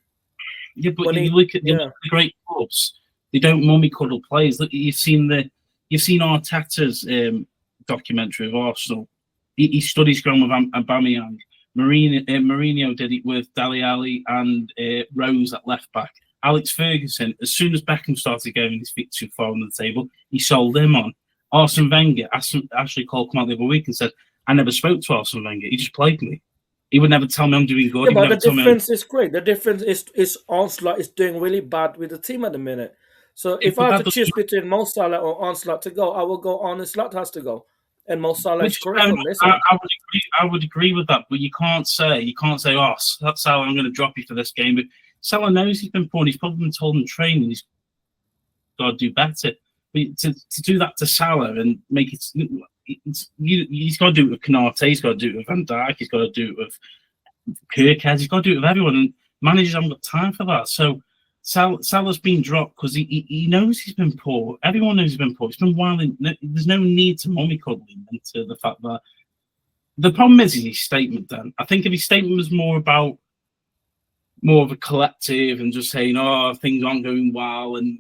Yeah, but you look at the great clubs, they don't mummy cuddle players. Look, you've seen Arteta's documentary of Arsenal. He studies ground with Aubameyang. Mourinho did it with Dele Alli and Rose at left back. Alex Ferguson, as soon as Beckham started going his feet too far on the table, he sold him on. Arsene Wenger, Ashley Cole come out the other week and said, I never spoke to Arsene Wenger. He just played me. He would never tell me I'm doing good. Yeah, but the difference is great. The difference is Onslaught is doing really bad with the team at the minute. So if I have to choose between Mo Salah or Onslaught to go, I will go Onslaught has to go. And Mo Salah is correct on this. I would agree with that, but you can't say, that's Salah, I'm going to drop you for this game. But Salah knows he's been poor. He's probably been told in training he's got to do better. But to do that to Salah and make it, he's got to do it with Konate, he's got to do it with Van Dijk, he's got to do it with Kirkhead, he's got to do it with everyone. And managers haven't got time for that. So Salah's been dropped because he knows he's been poor. Everyone knows he's been poor. It's been wilding. There's no need to mollycoddle him into the fact that the problem is his statement. Then I think if his statement was more of a collective and just saying, things aren't going well, and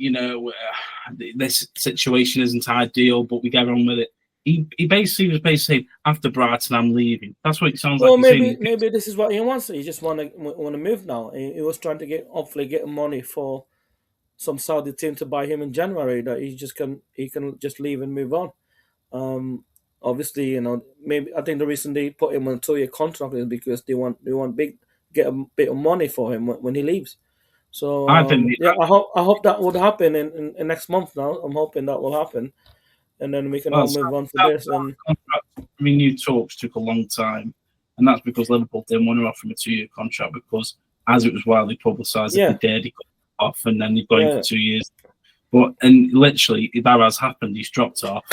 this situation isn't ideal, but we get on with it. He basically was saying, after Brighton, I'm leaving. That's what it sounds like. Well, maybe this is what he wants. He just want to move now. He was trying to hopefully get money for some Saudi team to buy him in January. That he can just leave and move on. obviously, maybe I think the reason they put him on a 2-year contract is because they want get a bit of money for him when he leaves. So I think I hope that would happen in next month. Now I'm hoping that will happen, and then we can all move on from this. And new talks took a long time, and that's because Liverpool didn't want to offer him a 2-year contract because, as it was widely publicised, if they did, he got off, and then he got him for 2 years. And literally, that has happened. He's dropped off,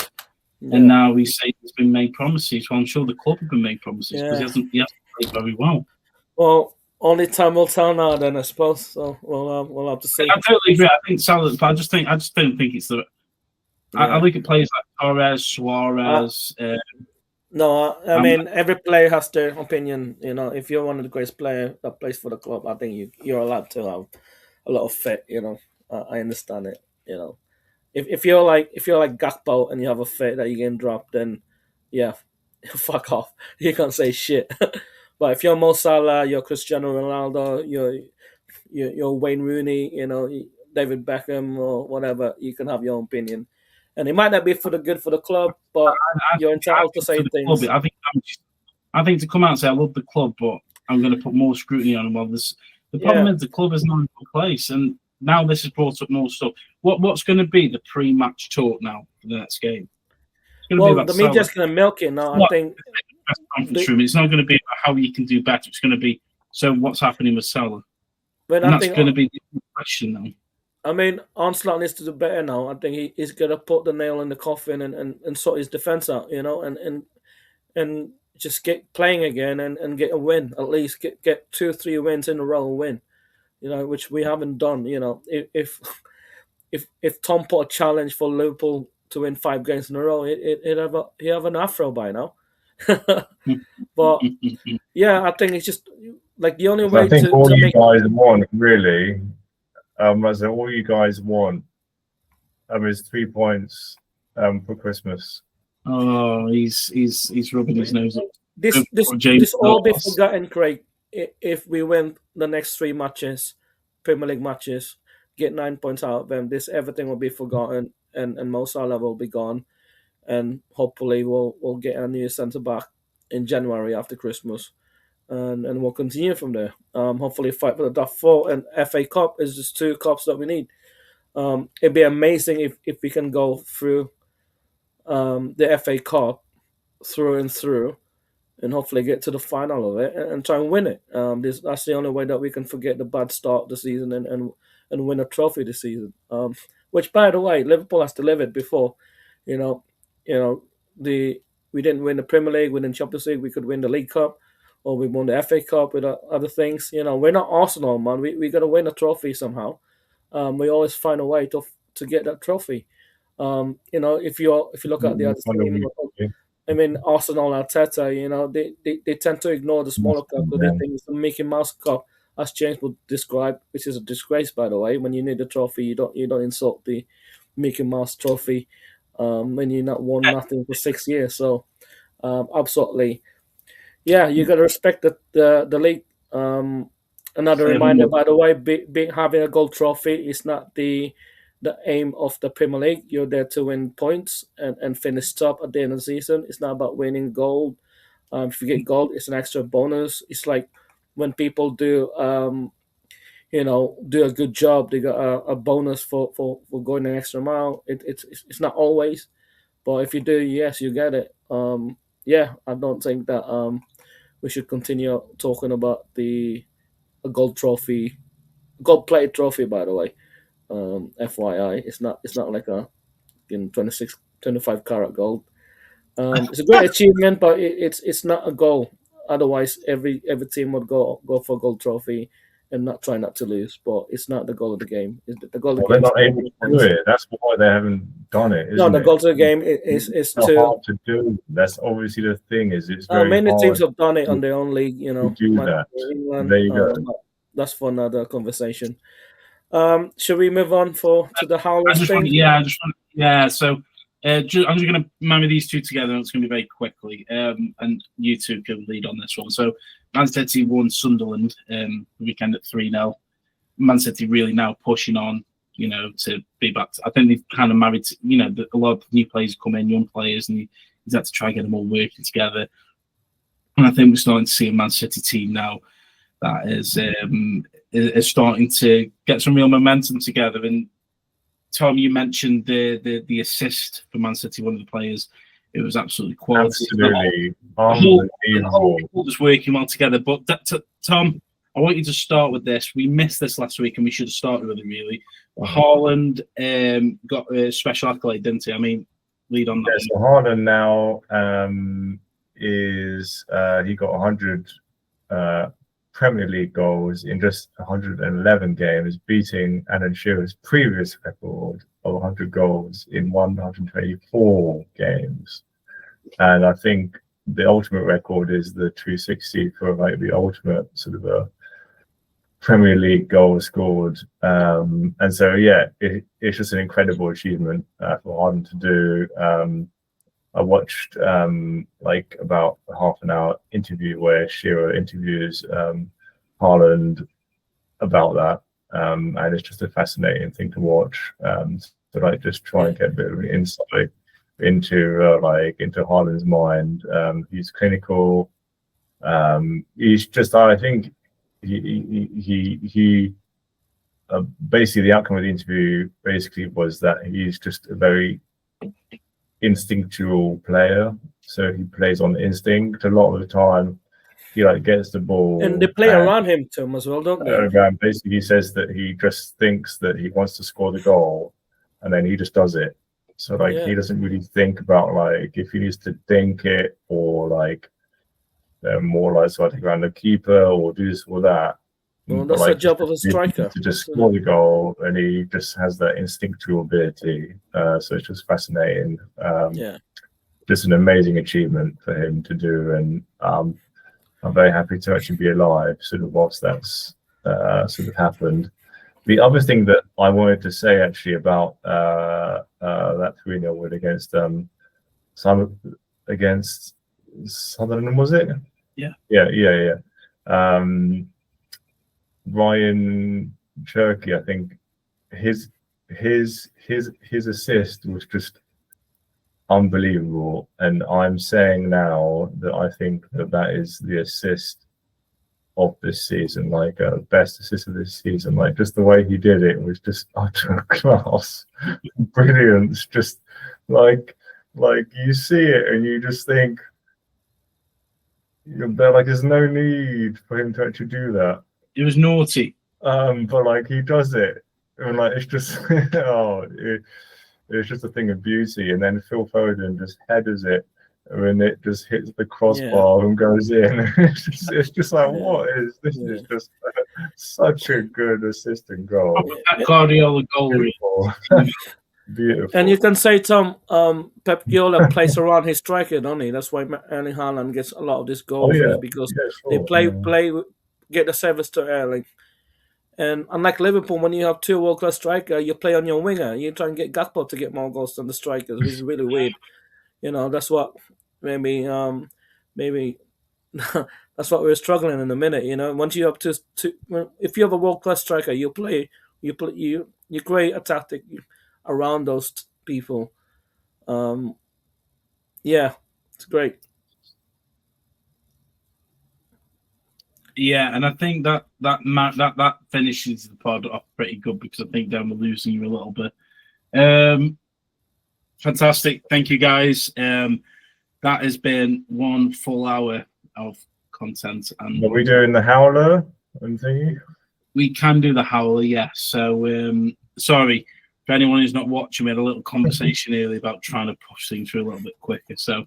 and now he's saying he's been made promises. Well, I'm sure the club have been made promises because he hasn't played very well. Well, only time will tell now. Then I suppose. So we'll have to see. I totally agree. I think Salah, but I just don't think it's the. I look at players like Torres, Suarez. No, I mean every player has their opinion. If you're one of the greatest players that plays for the club, I think you're allowed to have a lot of fit. I understand it. If you're like Gakpo and you have a fit that you're getting dropped, then fuck off. You can't say shit. But if you're Mo Salah, you're Cristiano Ronaldo, you're Wayne Rooney, David Beckham or whatever, you can have your own opinion. And it might not be for the good for the club, but you're entitled to say things. Club, I think to come out and say I love the club, but I'm going to put more scrutiny on them. Well, the problem is the club is not in a good place, and now this has brought up more stuff. What's going to be the pre-match talk now for the next game? Well, the media's going to milk it now. I think it's not going to be about how you can do better. It's going to be what's happening with Salah. But that's going to be the question now. I mean, Arsenal needs to do better now. I think he's going to put the nail in the coffin and sort his defense out, and just get playing again and get a win, at least get 2 or 3 wins in a row and win, which we haven't done. If Tom put a challenge for Liverpool to win 5 games in a row, he'd have an afro by now. But I think it's just like the only way. I think all you guys want really. All you guys want is 3 points for Christmas. Oh, he's rubbing his nose up. This all be forgotten, Craig. If we win the next 3 matches, Premier League matches, get 9 points out of them, everything will be forgotten, and Mo Salah will be gone, and hopefully we'll get a new centre back in January after Christmas. And we'll continue from there. Hopefully fight for the top 4, and FA Cup is just 2 cups that we need. It'd be amazing if we can go through the FA Cup through and through, and hopefully get to the final of it and try and win it. That's the only way that we can forget the bad start of the season and win a trophy this season. Which, by the way, Liverpool has delivered before. We didn't win the Premier League, we didn't Champions League, we could win the League Cup. Or we won the FA Cup with other things. We're not Arsenal, man. We got to win a trophy somehow. We always find a way to get that trophy. If you look at the other team, I mean Arsenal and Arteta, they tend to ignore the smaller cup because they think it's the Mickey Mouse Cup, as James would describe, which is a disgrace, by the way. When you need a trophy, you don't insult the Mickey Mouse Trophy when you're not won nothing for 6 years. So absolutely. Yeah, you got to respect the league. Another reminder, by the way, having a gold trophy is not the aim of the Premier League. You're there to win points and finish top at the end of the season. It's not about winning gold. If you get gold, it's an extra bonus. It's like when people do a good job, they got a bonus for going an extra mile. It's not always, but if you do, yes, you get it. I don't think that we should continue talking about a gold trophy, gold-plated trophy. By the way, FYI, it's not like a 26, 25 karat gold. It's a great achievement, but it's not a goal. Otherwise, every team would go for a gold trophy and try not to lose. But it's not the goal of the game. The goal of the game. They're not able to do it. That's why they haven't done it. No, the goal of the game is hard to do. That's obviously the thing. It's very many hard teams have done it on their own league. do that. England, there you go. That's for another conversation. Should we move on to the Howlers thing? So I'm just going to remember these two together, and it's going to be very quickly. And you two can lead on this one. So Man City won Sunderland the weekend at 3-0. Man City really now pushing on, to be back. I think they've kind of married, a lot of new players come in, young players, and He's had to try and get them all working together. And I think we're starting to see a Man City team now that is starting to get some real momentum together. And Tom, you mentioned the assist for Man City, one of the players. It was absolutely quality. Absolutely. The whole was working well together. But Tom, I want you to start with this. We missed this last week, and we should have started with it, really. Haaland got a special accolade, didn't he? I mean, lead on that. So Haaland now he got 100 Premier League goals in just 111 games, beating Alan Shearer's previous record of 100 goals in 124 games. And I think the ultimate record is the 260 for like the ultimate sort of a Premier League goal scored. And so, yeah, it's just an incredible achievement for Haaland to do. I watched like about a half an hour interview where Shearer interviews Haaland about that. And it's just a fascinating thing to watch. So like just try and get a bit of an insight into Haaland's mind. He's clinical. He's just, I think he basically the outcome of the interview basically was that he's just a very instinctual player. So he plays on instinct a lot of the time. He like gets the ball, and they play around him, Tom, as well, don't they? Basically, he says that he just thinks that he wants to score the goal, and then he just does it. So like he doesn't really think about like if he needs to think it or like more like so I think around the keeper or do this or that. Well, that's the job of a striker to just score the goal, and he just has that instinctual ability. So it's just fascinating. Just an amazing achievement for him to do, and I'm very happy to actually be alive sort of whilst that's sort of happened. The other thing that I wanted to say actually about that 3-0 win against Sunderland, was it? Yeah. Ryan Cherky, I think his assist was just unbelievable, and I'm saying now that I think that is the assist of this season, like best assist of this season. Like just the way he did it was just utter class, brilliance. Just like you see it and you just think, like there's no need for him to actually do that. It was naughty, but like he does it, and like it's just it's just a thing of beauty. And then Phil Foden just headers it, and it just hits the crossbar and goes in. It's just like, what is this? Is just such a good assist and goal. That Guardiola goal. Beautiful. And you can say, Tom, Pep Guardiola plays around his striker, don't he? That's why Erling Haaland gets a lot of these goals because they play, get the service to Erling. And unlike Liverpool, when you have two world-class strikers, you play on your winger. You try and get Gakpo to get more goals than the strikers, which is really weird. That's what maybe that's what we're struggling in a minute. Once you have if you have a world-class striker, you create a tactic around those people. It's great. Yeah, and I think that finishes the pod off pretty good because I think then we're losing you a little bit. Fantastic, thank you guys. That has been 1 full hour of content. And are we doing the howler and thingy? We can do the howler, yes. So sorry for anyone who's not watching. We had a little conversation earlier about trying to push things through a little bit quicker. So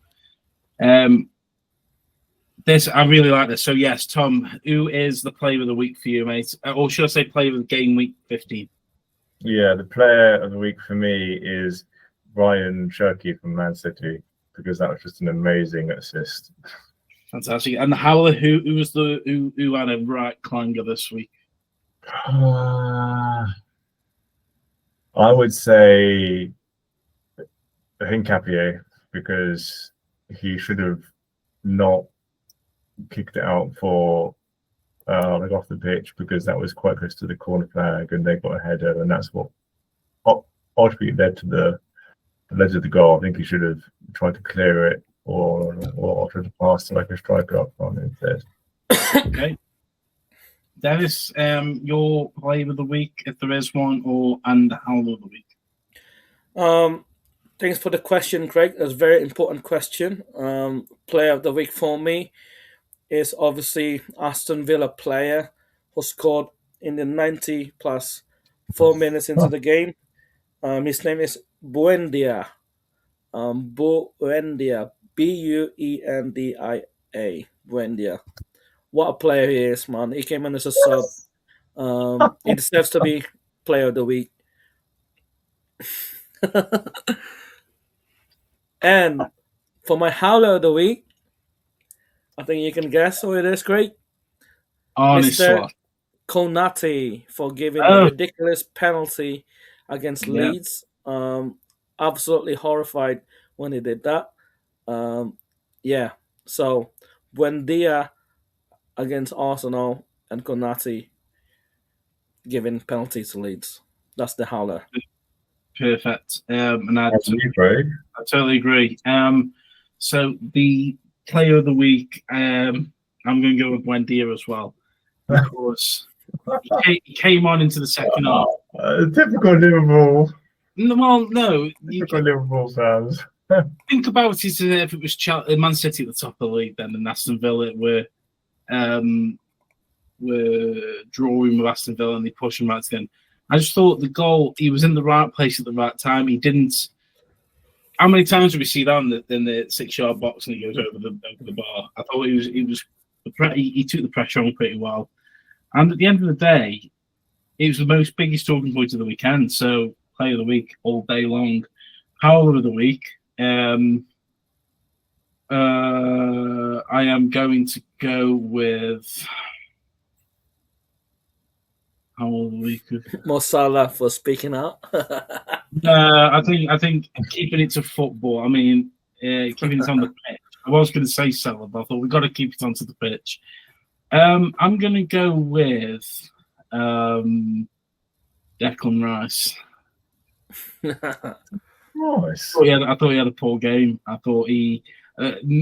this, I really like this. So yes, Tom, who is the player of the week for you, mate? Or should I say player of the game week 15? Yeah, the player of the week for me is Ryan Cherky from Man City, because that was just an amazing assist. Fantastic. And the howler, who had a right clanger this week? I would say Hincapié, because he should have not kicked it out for off the pitch, because that was quite close to the corner flag and they got a header, and that's what ultimately led to the goal. I think he should have tried to clear it or offered to pass to like a striker up front instead. Okay. Dennis, your player of the week, if there is one, and the howler of the week. Thanks for the question, Craig. That's a very important question. Player of the week for me is obviously Aston Villa player who scored in the 90 plus 4 minutes into the game. His name is Buendia. Buendia. Buendia. Buendia. What a player he is, man. He came in as a sub. He deserves to be player of the week. And for my howler of the week, I think you can guess who it is, Craig. Mr. Konate for giving a ridiculous penalty against Leeds. Absolutely horrified when he did that. So Buendia against Arsenal and Konate giving penalties to Leeds. That's the howler. Perfect. And I totally agree. So the player of the week, I'm going to go with Buendia as well, because he came on into the second half. Typical Liverpool. Well, no. Typical Liverpool fans. Think about it if it was Man City at the top of the league then, and Aston Villa were drawing with Aston Villa and they pushed him right to the end. I just thought the goal, he was in the right place at the right time. He didn't. How many times did we see that in the 6-yard box and he goes over the bar? I thought he took the pressure on pretty well. And at the end of the day, it was the biggest talking point of the weekend. So player of the week all day long. Howler of the week. I am going to go with. Mo Salah for speaking out. I think keeping it to football. I mean, keeping it on the pitch. I was going to say Salah, but I thought we've got to keep it onto the pitch. I'm going to go with Declan Rice. Nice. I thought he had a poor game. I thought he,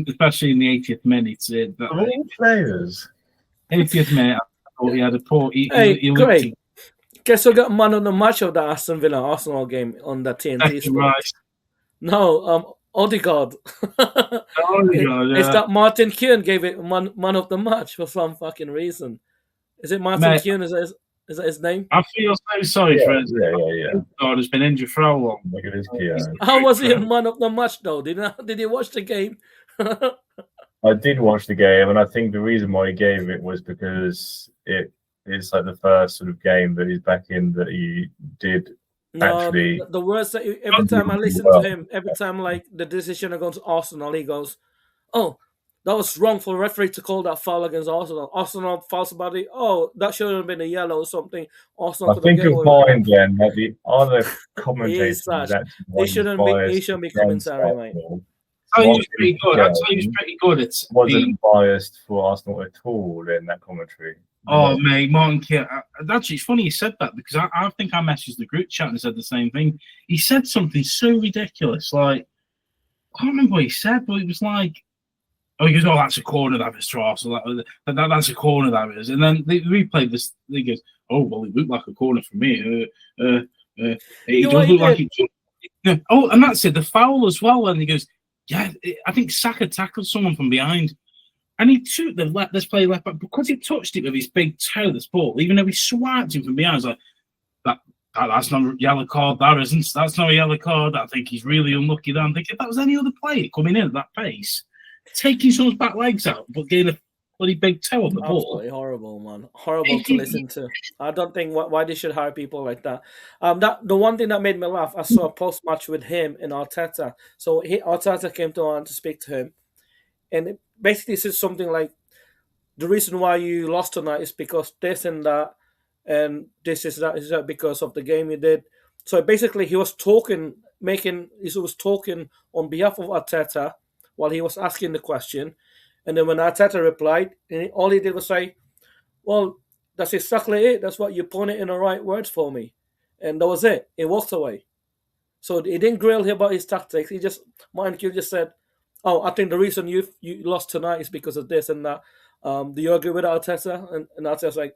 especially in the 80th minute. All players. 80th minute. He had a poor. Great. Guess who got man of the match of the Aston Villa Arsenal game on the TNT Sports? No, Odegaard. It's that Martin Keown gave it man of the match for some fucking reason. Is it Martin Keown? Is that his name? I feel so sorry for him. Yeah. God has been injured for how long? Look at his Keown. How was he a man of the match though? Did you watch the game? I did watch the game, and I think the reason why he gave it was because it's like the first sort of game that he's back in that he did actually. The words that every time I listen to him, every time like the decision against Arsenal, he goes, "Oh, that was wrong for the referee to call that foul against Arsenal. Arsenal foul somebody. Oh, that should have been a yellow or something." Arsenal. I think you'll find then that the other commentators he shouldn't be commentating, mate. He was pretty good. I'd say he was pretty good. It wasn't biased for Arsenal at all in that commentary. Oh, mate, Martin Keown. Actually, it's funny you said that because I think I messaged the group chat and said the same thing. He said something so ridiculous. Like, I can't remember what he said, but it was like, he goes, "Oh, that's a corner that is to Arsenal. That's a corner that is." And then they replayed this. He goes, "Oh, well, it looked like a corner for me. It does look like it." Oh, and that's it. The foul as well. And he goes, "Yeah, I think Saka tackled someone from behind." And he took this play left back because he touched it with his big toe, this ball, even though he swiped him from behind. I was like, that's not a yellow card, that's not a yellow card. I think he's really unlucky there. I'm thinking if that was any other player coming in at that pace, taking someone's back legs out, but getting a bloody big toe on the ball. Absolutely horrible, man. Horrible to listen to. I don't think why they should hire people like that. The one thing that made me laugh, I saw a post-match with him and Arteta. So Arteta came to speak to him. And it basically says something like, the reason why you lost tonight is because this and that, and this is that because of the game you did. So basically he was talking on behalf of Arteta while he was asking the question. And then when Arteta replied, all he did was say, "Well, that's exactly it. That's what you pointed in the right words for me." And that was it. He walked away. So he didn't grill him about his tactics. He just Martin Keown just said, "Oh, I think the reason you lost tonight is because of this and that. Do you agree with Arteta?" And Arteta's like,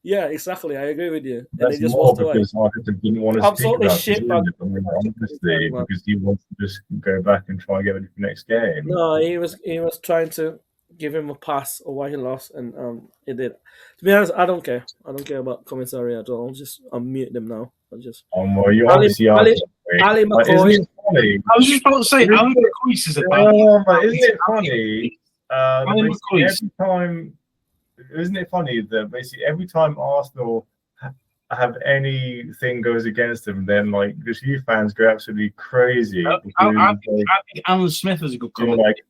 "Yeah, exactly. I agree with you." And That's he just more walked away. because Arteta didn't want to Absolutely speak about shit, it. Honestly, because he wants to just go back and try and get ready for the next game. No, he was trying to give him a pass or why he lost, and he did. To be honest, I don't care. I don't care about commentary at all. I'll mute them now. I'll just. Well, you obviously are. Ali McCoy. Isn't it funny? I was just about to say, Ali McCoy is a bad. Isn't it funny? Isn't it funny that basically every time Arsenal have anything goes against them, then like the U fans go absolutely crazy. I think Alan Smith is a good comment. Like,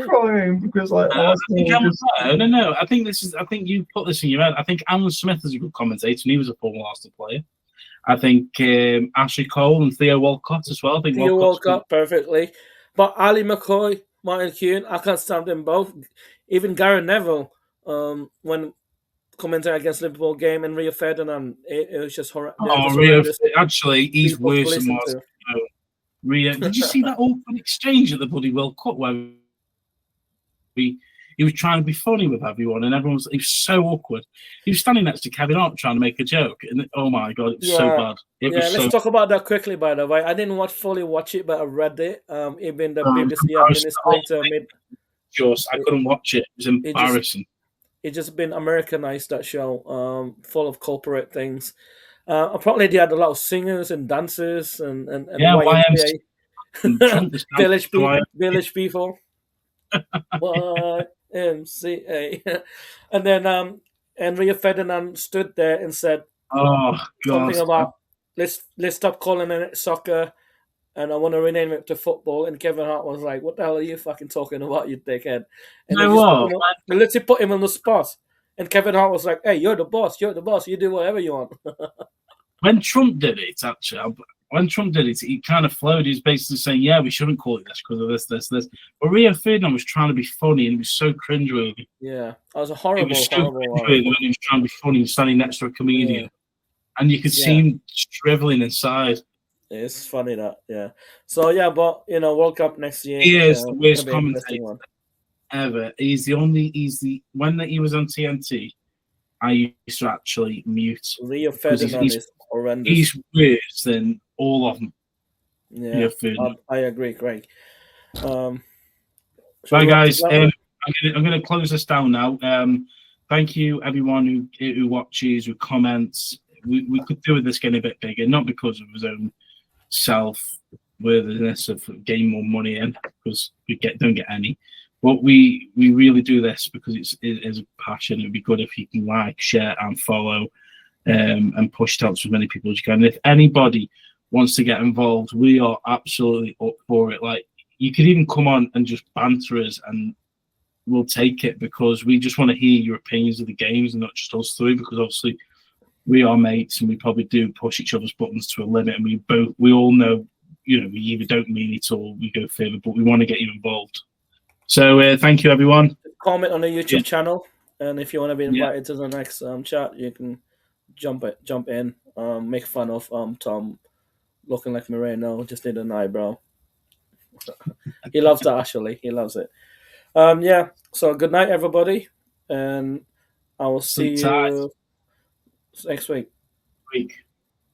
crying because like Arsenal. No. I think you put this in your head. I think Alan Smith is a good commentator, and he was a former Arsenal player. I think Ashley Cole and Theo Walcott as well. I think Theo Walcott perfectly, but Ali McCoy, Martin Keown, I can't stand them both. Even Gary Neville, when commentating against Liverpool game and Rio Ferdinand, it was just horrendous. Actually, he's worse than Martin. Rio, did you see that awkward exchange at the bloody World Cup where he was trying to be funny with everyone, and he was so awkward. He was standing next to Kevin Hart trying to make a joke, and oh my god, it was so bad. Let's talk about that quickly. By the way, I didn't fully watch it, but I read it. Even the BBC administrator made. I couldn't watch it. It was embarrassing. It just been Americanized, that show, full of corporate things. Apparently, they had a lot of singers and dancers and YMCA. Village people. YMCA. And then Rio Ferdinand stood there and said something about let's stop calling it soccer and I want to rename it to football. And Kevin Hart was like, "What the hell are you fucking talking about, you dickhead?" And they literally put him on the spot. And Kevin Hart was like, "Hey, you're the boss. You're the boss. You do whatever you want." When Trump did it, he kind of flowed. He was basically saying, "Yeah, we shouldn't call it this because of this." But Rio Ferdinand was trying to be funny, and it was so cringeworthy. Yeah, that was a horrible. It was so cringeworthy when he was trying to be funny and standing next to a comedian, and you could see him shriveling inside. It's funny that, So but World Cup next year. He is the worst commentator ever. When he was on TNT, I used to actually mute. Rio Ferdinand is horrendous. He's worse than all of them. Yeah, I agree, Craig. Right, guys, I'm going to close this down now. Thank you, everyone who watches, who comments. We could do with this getting a bit bigger, not because of his own self-worthiness of getting more money in, because we don't get any. But we really do this because it is a passion. It'd be good if you can like, share, and follow, and push it out to as many people as you can. And if anybody wants to get involved, we are absolutely up for it. Like, you could even come on and just banter us, and we'll take it because we just want to hear your opinions of the games and not just us three. Because obviously, we are mates and we probably do push each other's buttons to a limit, and we all know, we either don't mean it or we go further, but we want to get you involved. So thank you, everyone. Comment on the YouTube channel, and if you want to be invited to the next chat, you can jump in. Make fun of Tom looking like Moreno, just need an eyebrow. He loves that, actually. He loves it. So good night, everybody, and I will see you next week.